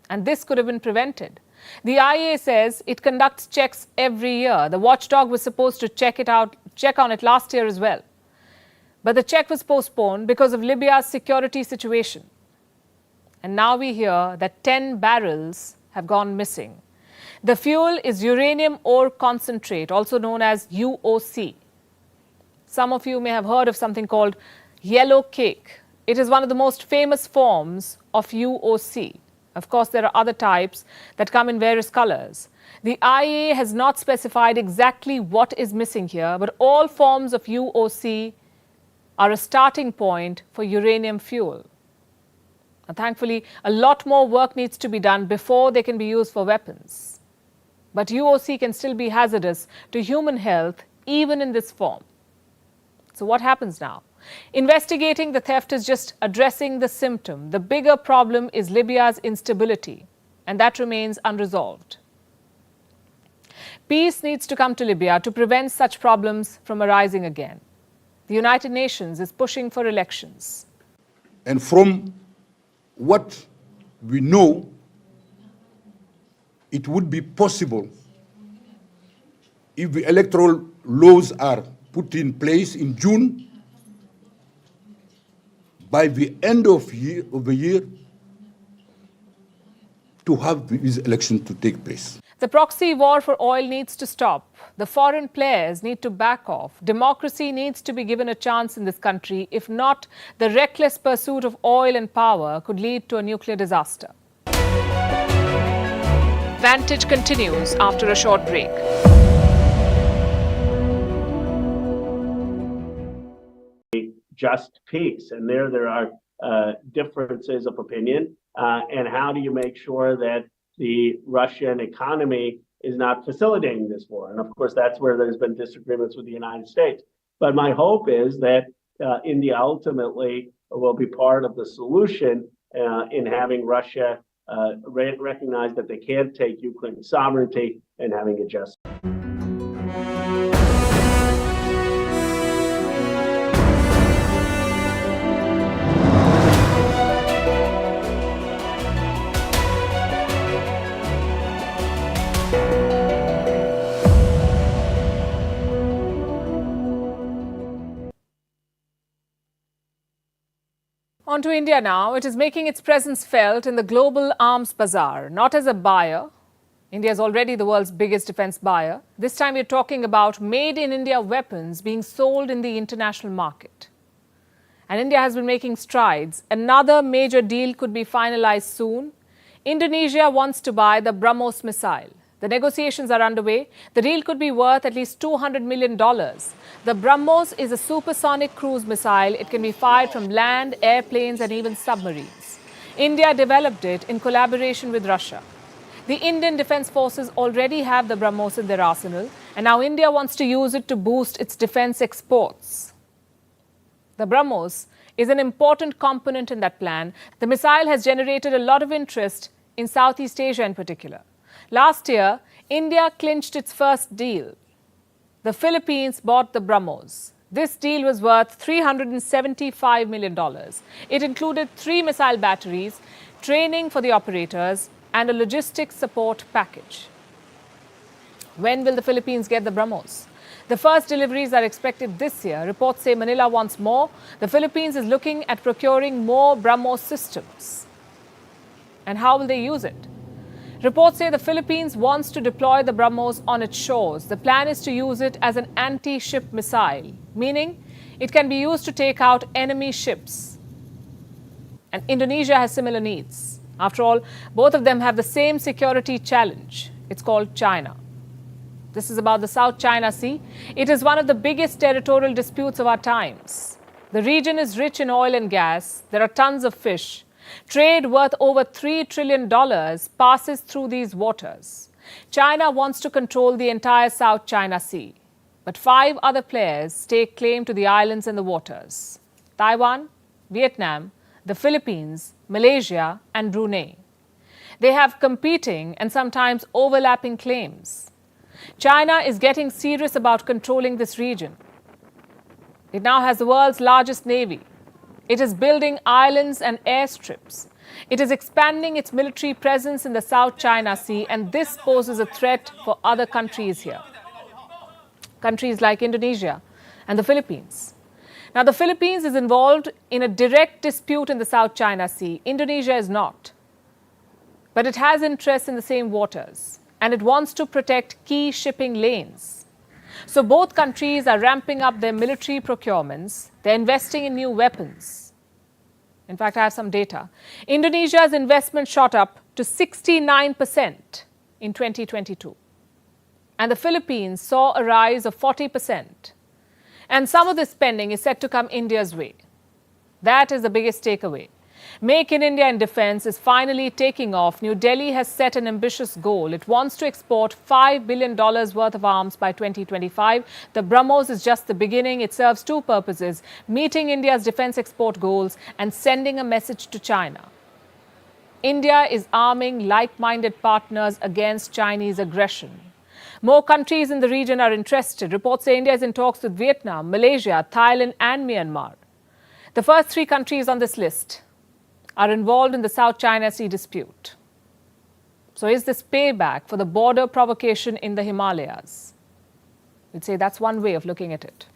And this could have been prevented. The IAEA says it conducts checks every year. The watchdog was supposed to check on it last year as well. But the check was postponed because of Libya's security situation. And now we hear that 10 barrels have gone missing. The fuel is uranium ore concentrate, also known as UOC. Some of you may have heard of something called yellow cake. It is one of the most famous forms of UOC. Of course, there are other types that come in various colors. The IAEA has not specified exactly what is missing here, but all forms of UOC are a starting point for uranium fuel. And thankfully, a lot more work needs to be done before they can be used for weapons. But UOC can still be hazardous to human health, even in this form. So what happens now? Investigating the theft is just addressing the symptom. The bigger problem is Libya's instability, and that remains unresolved. Peace needs to come to Libya to prevent such problems from arising again. The United Nations is pushing for elections. And from what we know, it would be possible if the electoral laws are put in place in June, by the end of the year, to have these elections to take place. The proxy war for oil needs to stop. The foreign players need to back off. Democracy needs to be given a chance in this country. If not, the reckless pursuit of oil and power could lead to a nuclear disaster. Vantage continues after a short break. Just peace, and there are differences of opinion, and how do you make sure that the Russian economy is not facilitating this war? And of course, that's where there's been disagreements with the United States. But my hope is that India ultimately will be part of the solution in having Russia recognize that they can't take Ukraine's sovereignty and having a just. On to India now. It is making its presence felt in the global arms bazaar, not as a buyer. India is already the world's biggest defense buyer. This time we're talking about made in India weapons being sold in the international market. And India has been making strides. Another major deal could be finalized soon. Indonesia wants to buy the BrahMos missile. The negotiations are underway. The deal could be worth at least $200 million. The BrahMos is a supersonic cruise missile. It can be fired from land, airplanes, and even submarines. India developed it in collaboration with Russia. The Indian Defence Forces already have the BrahMos in their arsenal, and now India wants to use it to boost its defence exports. The BrahMos is an important component in that plan. The missile has generated a lot of interest in Southeast Asia in particular. Last year, India clinched its first deal. The Philippines bought the BrahMos. This deal was worth $375 million. It included 3 missile batteries, training for the operators, and a logistics support package. When will the Philippines get the BrahMos? The first deliveries are expected this year. Reports say Manila wants more. The Philippines is looking at procuring more BrahMos systems. And how will they use it? Reports say the Philippines wants to deploy the BrahMos on its shores. The plan is to use it as an anti-ship missile, meaning it can be used to take out enemy ships. And Indonesia has similar needs. After all, both of them have the same security challenge. It's called China. This is about the South China Sea. It is one of the biggest territorial disputes of our times. The region is rich in oil and gas. There are tons of fish. Trade worth over $3 trillion passes through these waters. China wants to control the entire South China Sea. But 5 other players stake claim to the islands and the waters: Taiwan, Vietnam, the Philippines, Malaysia, and Brunei. They have competing and sometimes overlapping claims. China is getting serious about controlling this region. It now has the world's largest navy. It is building islands and airstrips. It is expanding its military presence in the South China Sea, and this poses a threat for other countries here. Countries like Indonesia and the Philippines. Now, the Philippines is involved in a direct dispute in the South China Sea. Indonesia is not. But it has interests in the same waters, and it wants to protect key shipping lanes. So both countries are ramping up their military procurements. They're investing in new weapons. In fact, I have some data. Indonesia's investment shot up to 69% in 2022. And the Philippines saw a rise of 40%. And some of this spending is set to come India's way. That is the biggest takeaway. Make in India in defense is finally taking off. New Delhi has set an ambitious goal. It wants to export $5 billion worth of arms by 2025. The BrahMos is just the beginning. It serves 2 purposes: meeting India's defense export goals and sending a message to China. India is arming like-minded partners against Chinese aggression. More countries in the region are interested. Reports say India is in talks with Vietnam, Malaysia, Thailand, and Myanmar. The first 3 countries on this list are involved in the South China Sea dispute. So is this payback for the border provocation in the Himalayas? We'd say that's one way of looking at it.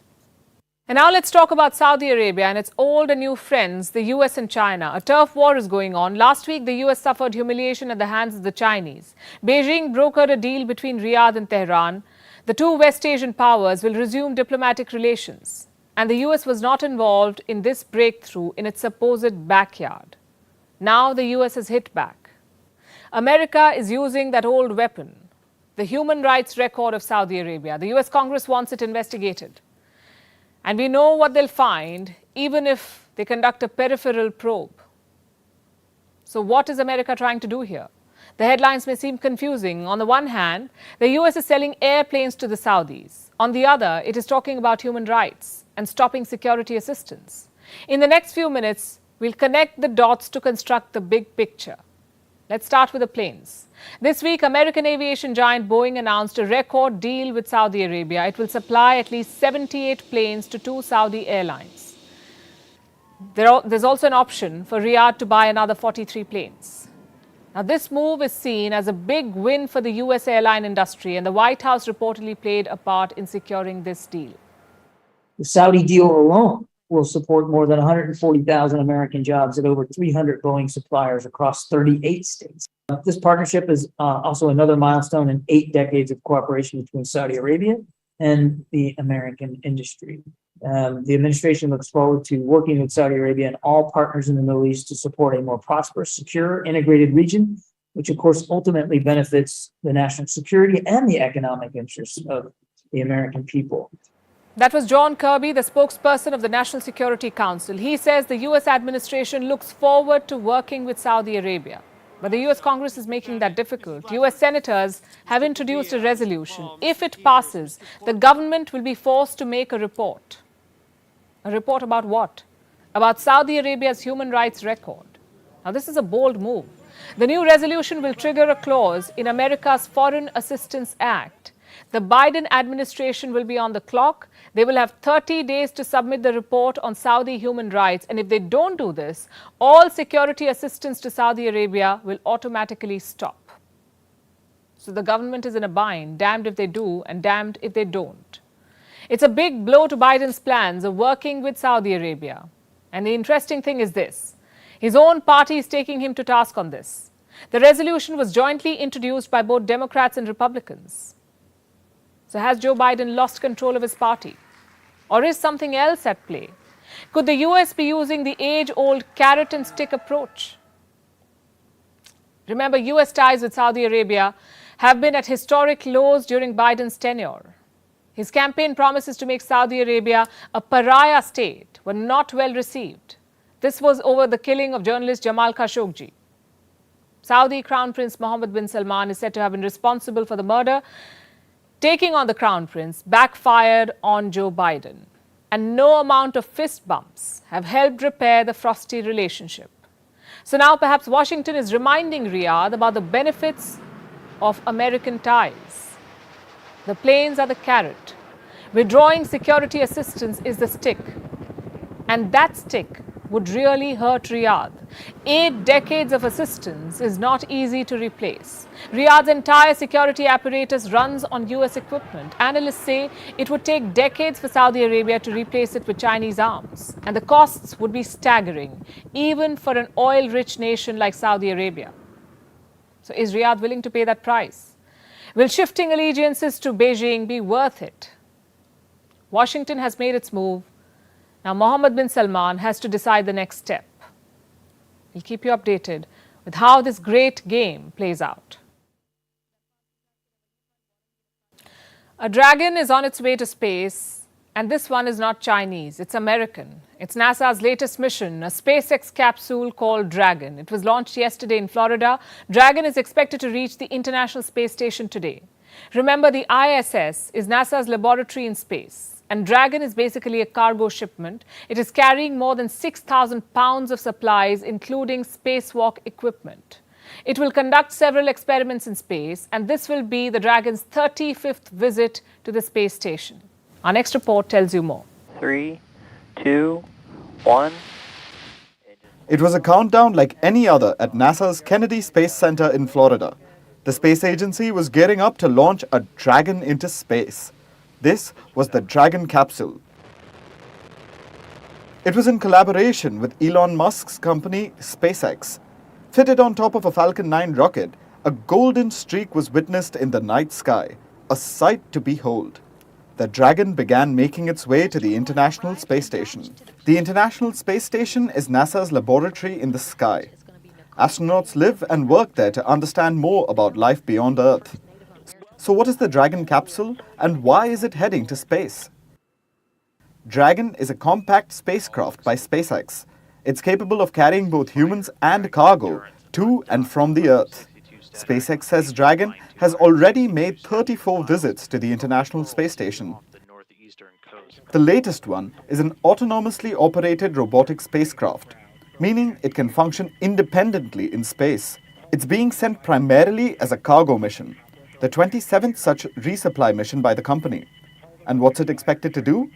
And now let's talk about Saudi Arabia and its old and new friends, the US and China. A turf war is going on. Last week, the US suffered humiliation at the hands of the Chinese. Beijing brokered a deal between Riyadh and Tehran. The two West Asian powers will resume diplomatic relations. And the US was not involved in this breakthrough in its supposed backyard. Now the US has hit back. America is using that old weapon, the human rights record of Saudi Arabia. The US Congress wants it investigated. And we know what they'll find, even if they conduct a peripheral probe. So what is America trying to do here? The headlines may seem confusing. On the one hand, the US is selling airplanes to the Saudis. On the other, it is talking about human rights and stopping security assistance. In the next few minutes, we'll connect the dots to construct the big picture. Let's start with the planes. This week, American aviation giant Boeing announced a record deal with Saudi Arabia. It will supply at least 78 planes to two Saudi airlines. There's also an option for Riyadh to buy another 43 planes. Now, this move is seen as a big win for the US airline industry, and the White House reportedly played a part in securing this deal. The Saudi deal alone will support more than 140,000 American jobs at over 300 Boeing suppliers across 38 states. This partnership is also another milestone in 8 decades of cooperation between Saudi Arabia and the American industry. The administration looks forward to working with Saudi Arabia and all partners in the Middle East to support a more prosperous, secure, integrated region, which of course ultimately benefits the national security and the economic interests of the American people. That was John Kirby, the spokesperson of the National Security Council. He says the US administration looks forward to working with Saudi Arabia. But the US Congress is making that difficult. US senators have introduced a resolution. If it passes, the government will be forced to make a report. A report about what? About Saudi Arabia's human rights record. Now, this is a bold move. The new resolution will trigger a clause in America's Foreign Assistance Act. The Biden administration will be on the clock. They will have 30 days to submit the report on Saudi human rights. And if they don't do this, all security assistance to Saudi Arabia will automatically stop. So the government is in a bind, damned if they do and damned if they don't. It's a big blow to Biden's plans of working with Saudi Arabia. And the interesting thing is this. His own party is taking him to task on this. The resolution was jointly introduced by both Democrats and Republicans. So has Joe Biden lost control of his party? Or is something else at play? Could the US be using the age-old carrot and stick approach? Remember, US ties with Saudi Arabia have been at historic lows during Biden's tenure. His campaign promises to make Saudi Arabia a pariah state were not well received. This was over the killing of journalist Jamal Khashoggi. Saudi Crown Prince Mohammed bin Salman is said to have been responsible for the murder. Taking on the Crown Prince backfired on Joe Biden, and no amount of fist bumps have helped repair the frosty relationship. So now perhaps Washington is reminding Riyadh about the benefits of American ties. The planes are the carrot. Withdrawing security assistance is the stick. And that stick would really hurt Riyadh. 8 decades of assistance is not easy to replace. Riyadh's entire security apparatus runs on US equipment. Analysts say it would take decades for Saudi Arabia to replace it with Chinese arms. And the costs would be staggering, even for an oil-rich nation like Saudi Arabia. So is Riyadh willing to pay that price? Will shifting allegiances to Beijing be worth it? Washington has made its move. Now, Mohammed bin Salman has to decide the next step. We'll keep you updated with how this great game plays out. A Dragon is on its way to space, and this one is not Chinese, it's American. It's NASA's latest mission, a SpaceX capsule called Dragon. It was launched yesterday in Florida. Dragon is expected to reach the International Space Station today. Remember, the ISS is NASA's laboratory in space. And Dragon is basically a cargo shipment. It is carrying more than 6,000 pounds of supplies, including spacewalk equipment. It will conduct several experiments in space, and this will be the Dragon's 35th visit to the space station. Our next report tells you more. 3, 2, 1. It was a countdown like any other at NASA's Kennedy Space Center in Florida. The space agency was gearing up to launch a Dragon into space. This was the Dragon capsule. It was in collaboration with Elon Musk's company SpaceX. Fitted on top of a Falcon 9 rocket, a golden streak was witnessed in the night sky, a sight to behold. The Dragon began making its way to the International Space Station. The International Space Station is NASA's laboratory in the sky. Astronauts live and work there to understand more about life beyond Earth. So what is the Dragon capsule and why is it heading to space? Dragon is a compact spacecraft by SpaceX. It's capable of carrying both humans and cargo to and from the Earth. SpaceX says Dragon has already made 34 visits to the International Space Station. The latest one is an autonomously operated robotic spacecraft, meaning it can function independently in space. It's being sent primarily as a cargo mission, the 27th such resupply mission by the company. And what's it expected to do?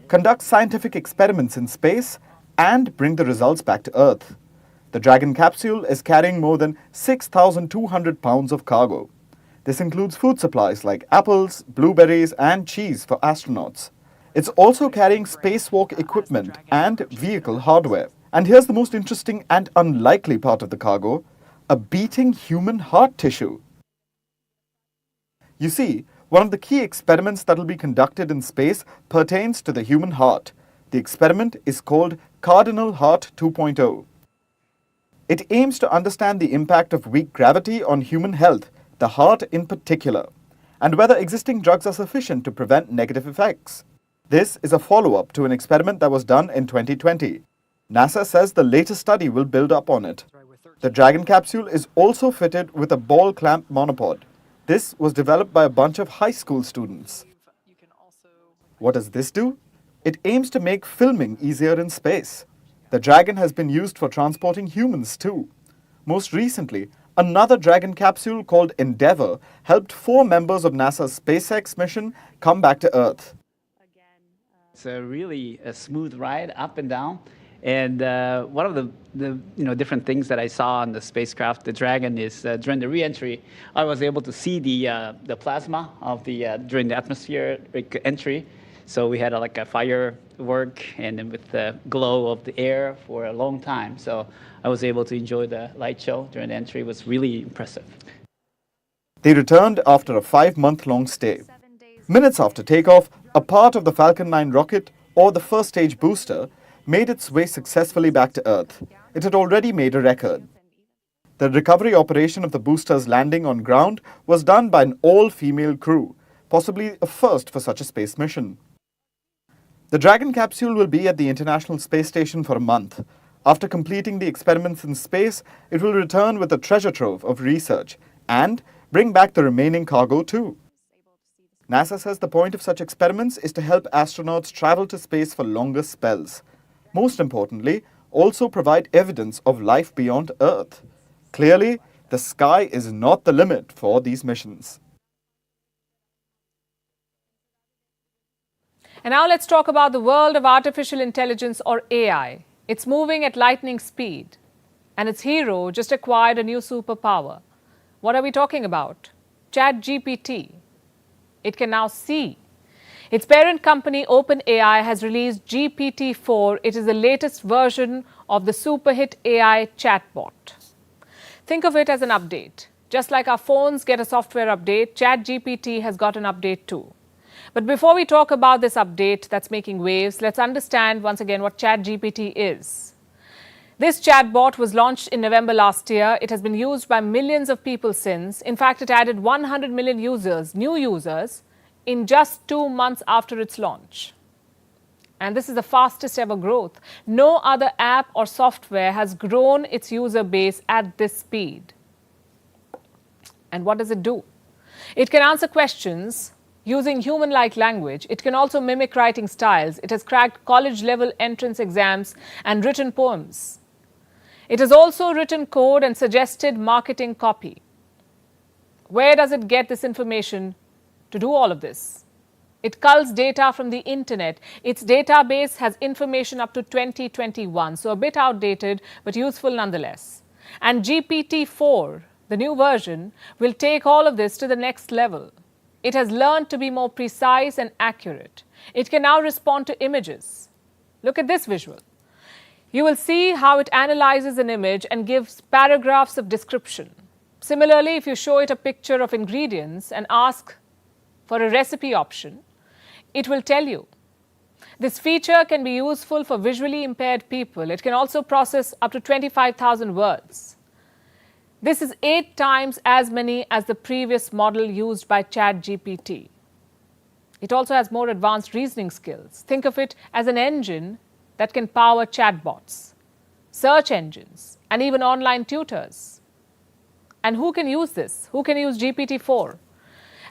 Conduct scientific experiments in space and bring the results back to Earth. The Dragon capsule is carrying more than 6,200 pounds of cargo. This includes food supplies like apples, blueberries, and cheese for astronauts. It's also carrying spacewalk equipment and vehicle hardware. And here's the most interesting and unlikely part of the cargo, a beating human heart tissue. You see, one of the key experiments that will be conducted in space pertains to the human heart. The experiment is called Cardinal Heart 2.0. It aims to understand the impact of weak gravity on human health, the heart in particular, and whether existing drugs are sufficient to prevent negative effects. This is a follow-up to an experiment that was done in 2020. NASA says the latest study will build up on it. The Dragon capsule is also fitted with a ball clamp monopod. This was developed by a bunch of high school students. What does this do? It aims to make filming easier in space. The Dragon has been used for transporting humans too. Most recently, another Dragon capsule called Endeavour helped 4 members of NASA's SpaceX mission come back to Earth. It's really a smooth ride up and down. And one of the different things that I saw on the spacecraft, the Dragon, is during the re-entry, I was able to see the plasma of during the atmospheric entry. So we had like a firework and then with the glow of the air for a long time. So I was able to enjoy the light show during the entry. It was really impressive. They returned after a 5-month-long stay. Minutes after takeoff, a part of the Falcon 9 rocket, or the first stage booster, made its way successfully back to Earth. It had already made a record. The recovery operation of the booster's landing on ground was done by an all-female crew, possibly a first for such a space mission. The Dragon capsule will be at the International Space Station for a month. After completing the experiments in space, it will return with a treasure trove of research and bring back the remaining cargo too. NASA says the point of such experiments is to help astronauts travel to space for longer spells. Most importantly, also provide evidence of life beyond Earth. Clearly, the sky is not the limit for these missions. And now let's talk about the world of artificial intelligence, or AI. It's moving at lightning speed, and its hero just acquired a new superpower. What are we talking about? ChatGPT. It can now see. Its parent company OpenAI has released GPT-4. It is the latest version of the super hit AI chatbot. Think of it as an update. Just like our phones get a software update, ChatGPT has got an update too. But before we talk about this update that's making waves, let's understand once again what ChatGPT is. This chatbot was launched in November last year. It has been used by millions of people since. In fact, it added 100 million new users, in just 2 months after its launch. And this is the fastest ever growth. No other app or software has grown its user base at this speed. And what does it do? It can answer questions using human-like language. It can also mimic writing styles. It has cracked college-level entrance exams and written poems. It has also written code and suggested marketing copy. Where does it get this information to do all of this? It culls data from the internet. Its database has information up to 2021, so a bit outdated, but useful nonetheless. And GPT-4 the new version, will take all of this to the next level. It has learned to be more precise and accurate. It can now respond to images. Look at this visual. You will see how it analyzes an image and gives paragraphs of description. Similarly, if you show it a picture of ingredients and ask for a recipe option, it will tell you. This feature can be useful for visually impaired people. It can also process up to 25,000 words. This is 8 times as many as the previous model used by ChatGPT. It also has more advanced reasoning skills. Think of it as an engine that can power chatbots, search engines, and even online tutors. And who can use this? Who can use GPT-4?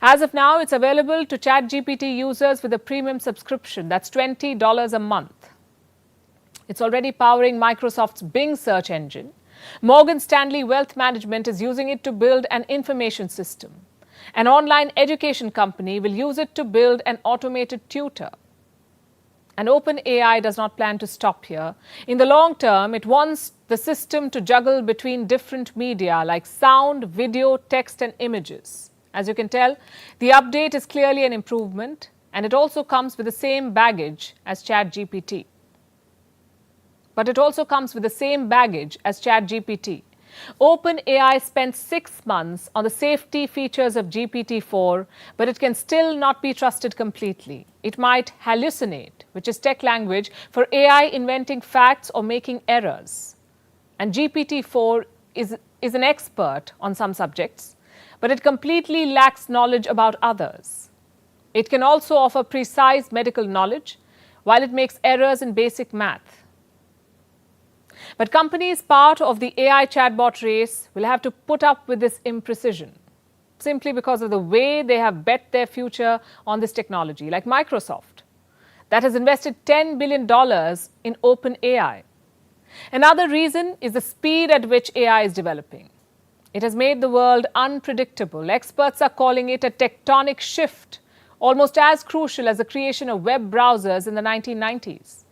As of now, it's available to ChatGPT users with a premium subscription. That's $20 a month. It's already powering Microsoft's Bing search engine. Morgan Stanley Wealth Management is using it to build an information system. An online education company will use it to build an automated tutor. And OpenAI does not plan to stop here. In the long term, it wants the system to juggle between different media like sound, video, text, and images. As you can tell, the update is clearly an improvement, and it also comes with the same baggage as ChatGPT. But it also comes with the same baggage as ChatGPT. OpenAI spent 6 months on the safety features of GPT-4, but it can still not be trusted completely. It might hallucinate, which is tech language for AI inventing facts or making errors. And GPT-4 is an expert on some subjects, but it completely lacks knowledge about others. It can also offer precise medical knowledge, while it makes errors in basic math. But companies part of the AI chatbot race will have to put up with this imprecision, simply because of the way they have bet their future on this technology, like Microsoft, that has invested $10 billion in OpenAI. Another reason is the speed at which AI is developing. It has made the world unpredictable. Experts are calling it a tectonic shift, almost as crucial as the creation of web browsers in the 1990s.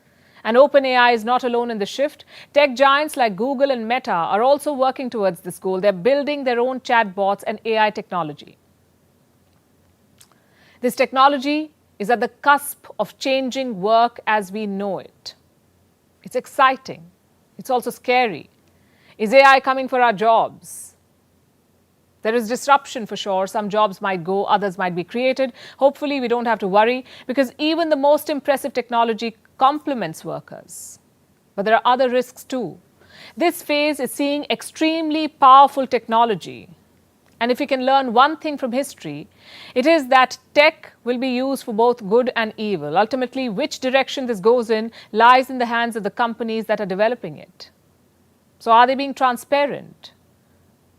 And OpenAI is not alone in the shift. Tech giants like Google and Meta are also working towards this goal. They're building their own chatbots and AI technology. This technology is at the cusp of changing work as we know it. It's exciting. It's also scary. Is AI coming for our jobs? There is disruption for sure. Some jobs might go, others might be created. Hopefully, we don't have to worry, because even the most impressive technology complements workers. But there are other risks too. This phase is seeing extremely powerful technology. And if we can learn one thing from history, it is that tech will be used for both good and evil. Ultimately, which direction this goes in lies in the hands of the companies that are developing it. So are they being transparent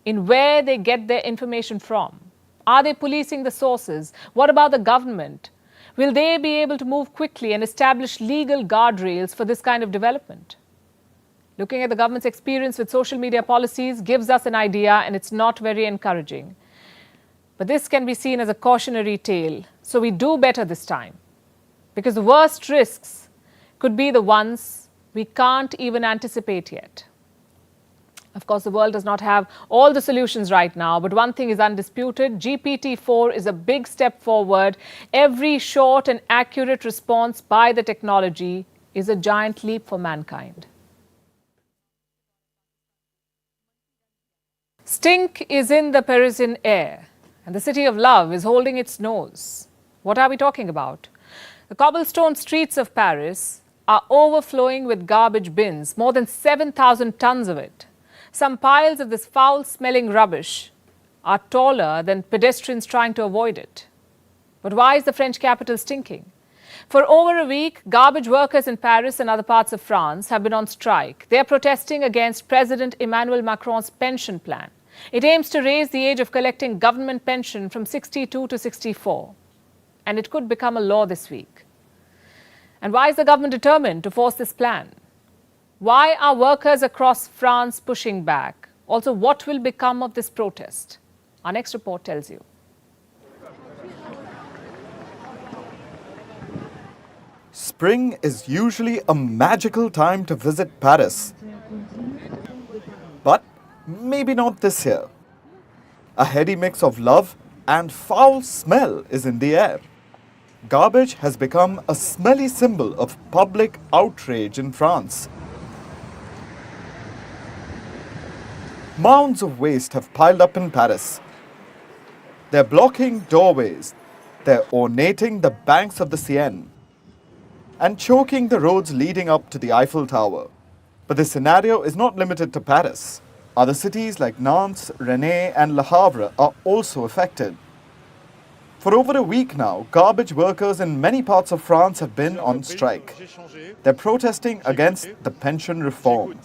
in where they get their information from? Are they policing the sources? What about the government? Will they be able to move quickly and establish legal guardrails for this kind of development? Looking at the government's experience with social media policies gives us an idea, and it's not very encouraging. But this can be seen as a cautionary tale. So we do better this time, because the worst risks could be the ones we can't even anticipate yet. Of course, the world does not have all the solutions right now, but one thing is undisputed. GPT-4 is a big step forward. Every short and accurate response by the technology is a giant leap for mankind. Stink is in the Parisian air, and the city of love is holding its nose. What are we talking about? The cobblestone streets of Paris are overflowing with garbage bins, more than 7,000 tons of it. Some piles of this foul-smelling rubbish are taller than pedestrians trying to avoid it. But why is the French capital stinking? For over a week, garbage workers in Paris and other parts of France have been on strike. They are protesting against President Emmanuel Macron's pension plan. It aims to raise the age of collecting government pension from 62 to 64. And it could become a law this week. And why is the government determined to force this plan? Why are workers across France pushing back? Also, what will become of this protest? Our next report tells you. Spring is usually a magical time to visit Paris. But maybe not this year. A heady mix of love and foul smell is in the air. Garbage has become a smelly symbol of public outrage in France. Mounds of waste have piled up in Paris. They're blocking doorways. They're ornating the banks of the Seine and choking the roads leading up to the Eiffel Tower. But this scenario is not limited to Paris. Other cities like Nantes, Rennes and Le Havre are also affected. For over a week now, garbage workers in many parts of France have been on strike. They're protesting against the pension reform.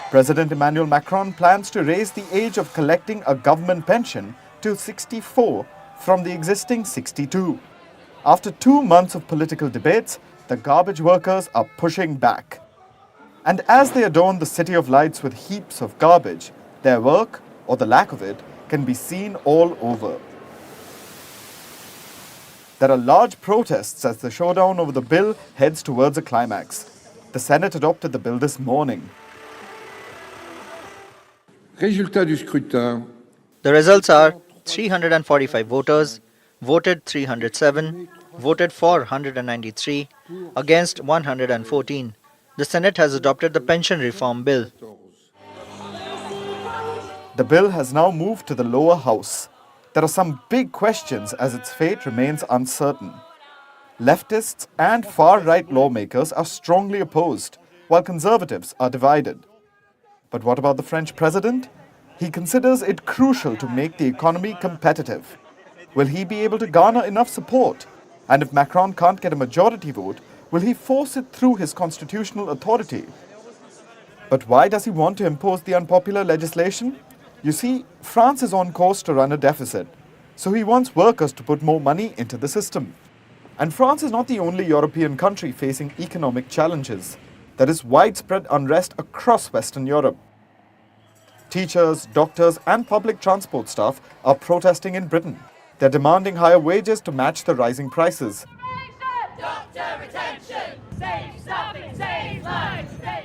President Emmanuel Macron plans to raise the age of collecting a government pension to 64 from the existing 62. After 2 months of political debates, the garbage workers are pushing back. And as they adorn the City of Lights with heaps of garbage, their work, or the lack of it, can be seen all over. There are large protests as the showdown over the bill heads towards a climax. The Senate adopted the bill this morning. Résultat du scrutin. The results are 345 voters, voted 307, voted for 193, against 114. The Senate has adopted the pension reform bill. The bill has now moved to the lower house. There are some big questions as its fate remains uncertain. Leftists and far-right lawmakers are strongly opposed, while conservatives are divided. But what about the French president? He considers it crucial to make the economy competitive. Will he be able to garner enough support? And if Macron can't get a majority vote, will he force it through his constitutional authority? But why does he want to impose the unpopular legislation? You see, France is on course to run a deficit, so he wants workers to put more money into the system. And France is not the only European country facing economic challenges. There is widespread unrest across Western Europe. Teachers, doctors and public transport staff are protesting in Britain. They're demanding higher wages to match the rising prices.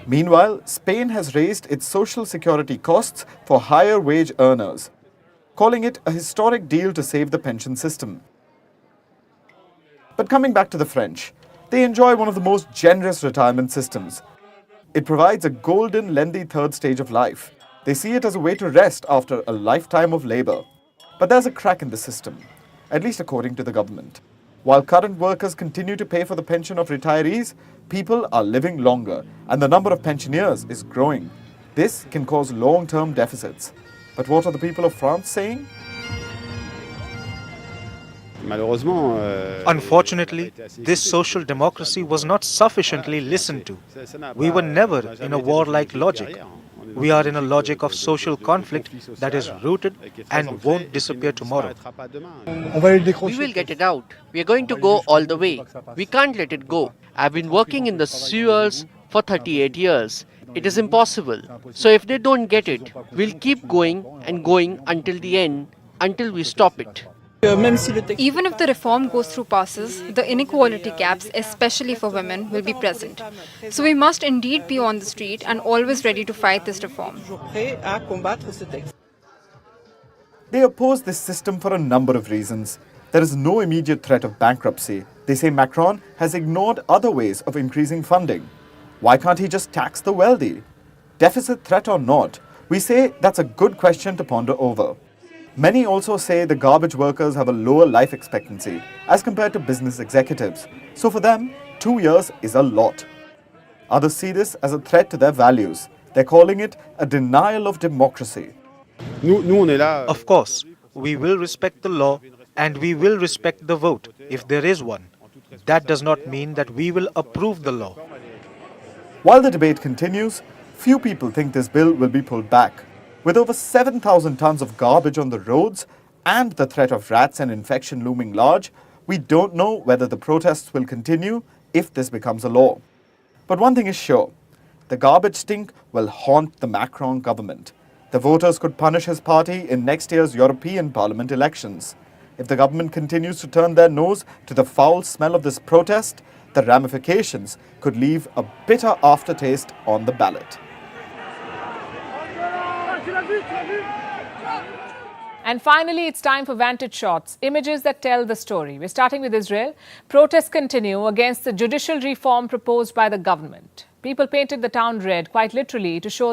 Meanwhile, Spain has raised its social security costs for higher wage earners, calling it a historic deal to save the pension system. But coming back to the French, they enjoy one of the most generous retirement systems. It provides a golden, lengthy third stage of life. They see it as a way to rest after a lifetime of labor. But there's a crack in the system, at least according to the government. While current workers continue to pay for the pension of retirees, people are living longer and the number of pensioners is growing. This can cause long-term deficits. But what are the people of France saying? Unfortunately, this social democracy was not sufficiently listened to. We were never in a warlike logic. We are in a logic of social conflict that is rooted and won't disappear tomorrow. We will get it out. We are going to go all the way. We can't let it go. I've been working in the sewers for 38 years. It is impossible. So if they don't get it, we'll keep going and going until the end, until we stop it. Even if the reform goes through passes, the inequality gaps, especially for women, will be present. So we must indeed be on the street and always ready to fight this reform. They oppose this system for a number of reasons. There is no immediate threat of bankruptcy. They say Macron has ignored other ways of increasing funding. Why can't he just tax the wealthy? Deficit threat or not, we say that's a good question to ponder over. Many also say the garbage workers have a lower life expectancy as compared to business executives. So for them, 2 years is a lot. Others see this as a threat to their values. They're calling it a denial of democracy. Of course, we will respect the law and we will respect the vote if there is one. That does not mean that we will approve the law. While the debate continues, few people think this bill will be pulled back. With over 7,000 tons of garbage on the roads and the threat of rats and infection looming large, we don't know whether the protests will continue if this becomes a law. But one thing is sure, the garbage stink will haunt the Macron government. The voters could punish his party in next year's European Parliament elections. If the government continues to turn their nose to the foul smell of this protest, the ramifications could leave a bitter aftertaste on the ballot. And finally, it's time for Vantage Shots, images that tell the story. We're starting with Israel. Protests continue against the judicial reform proposed by the government. People painted the town red, quite literally, to show their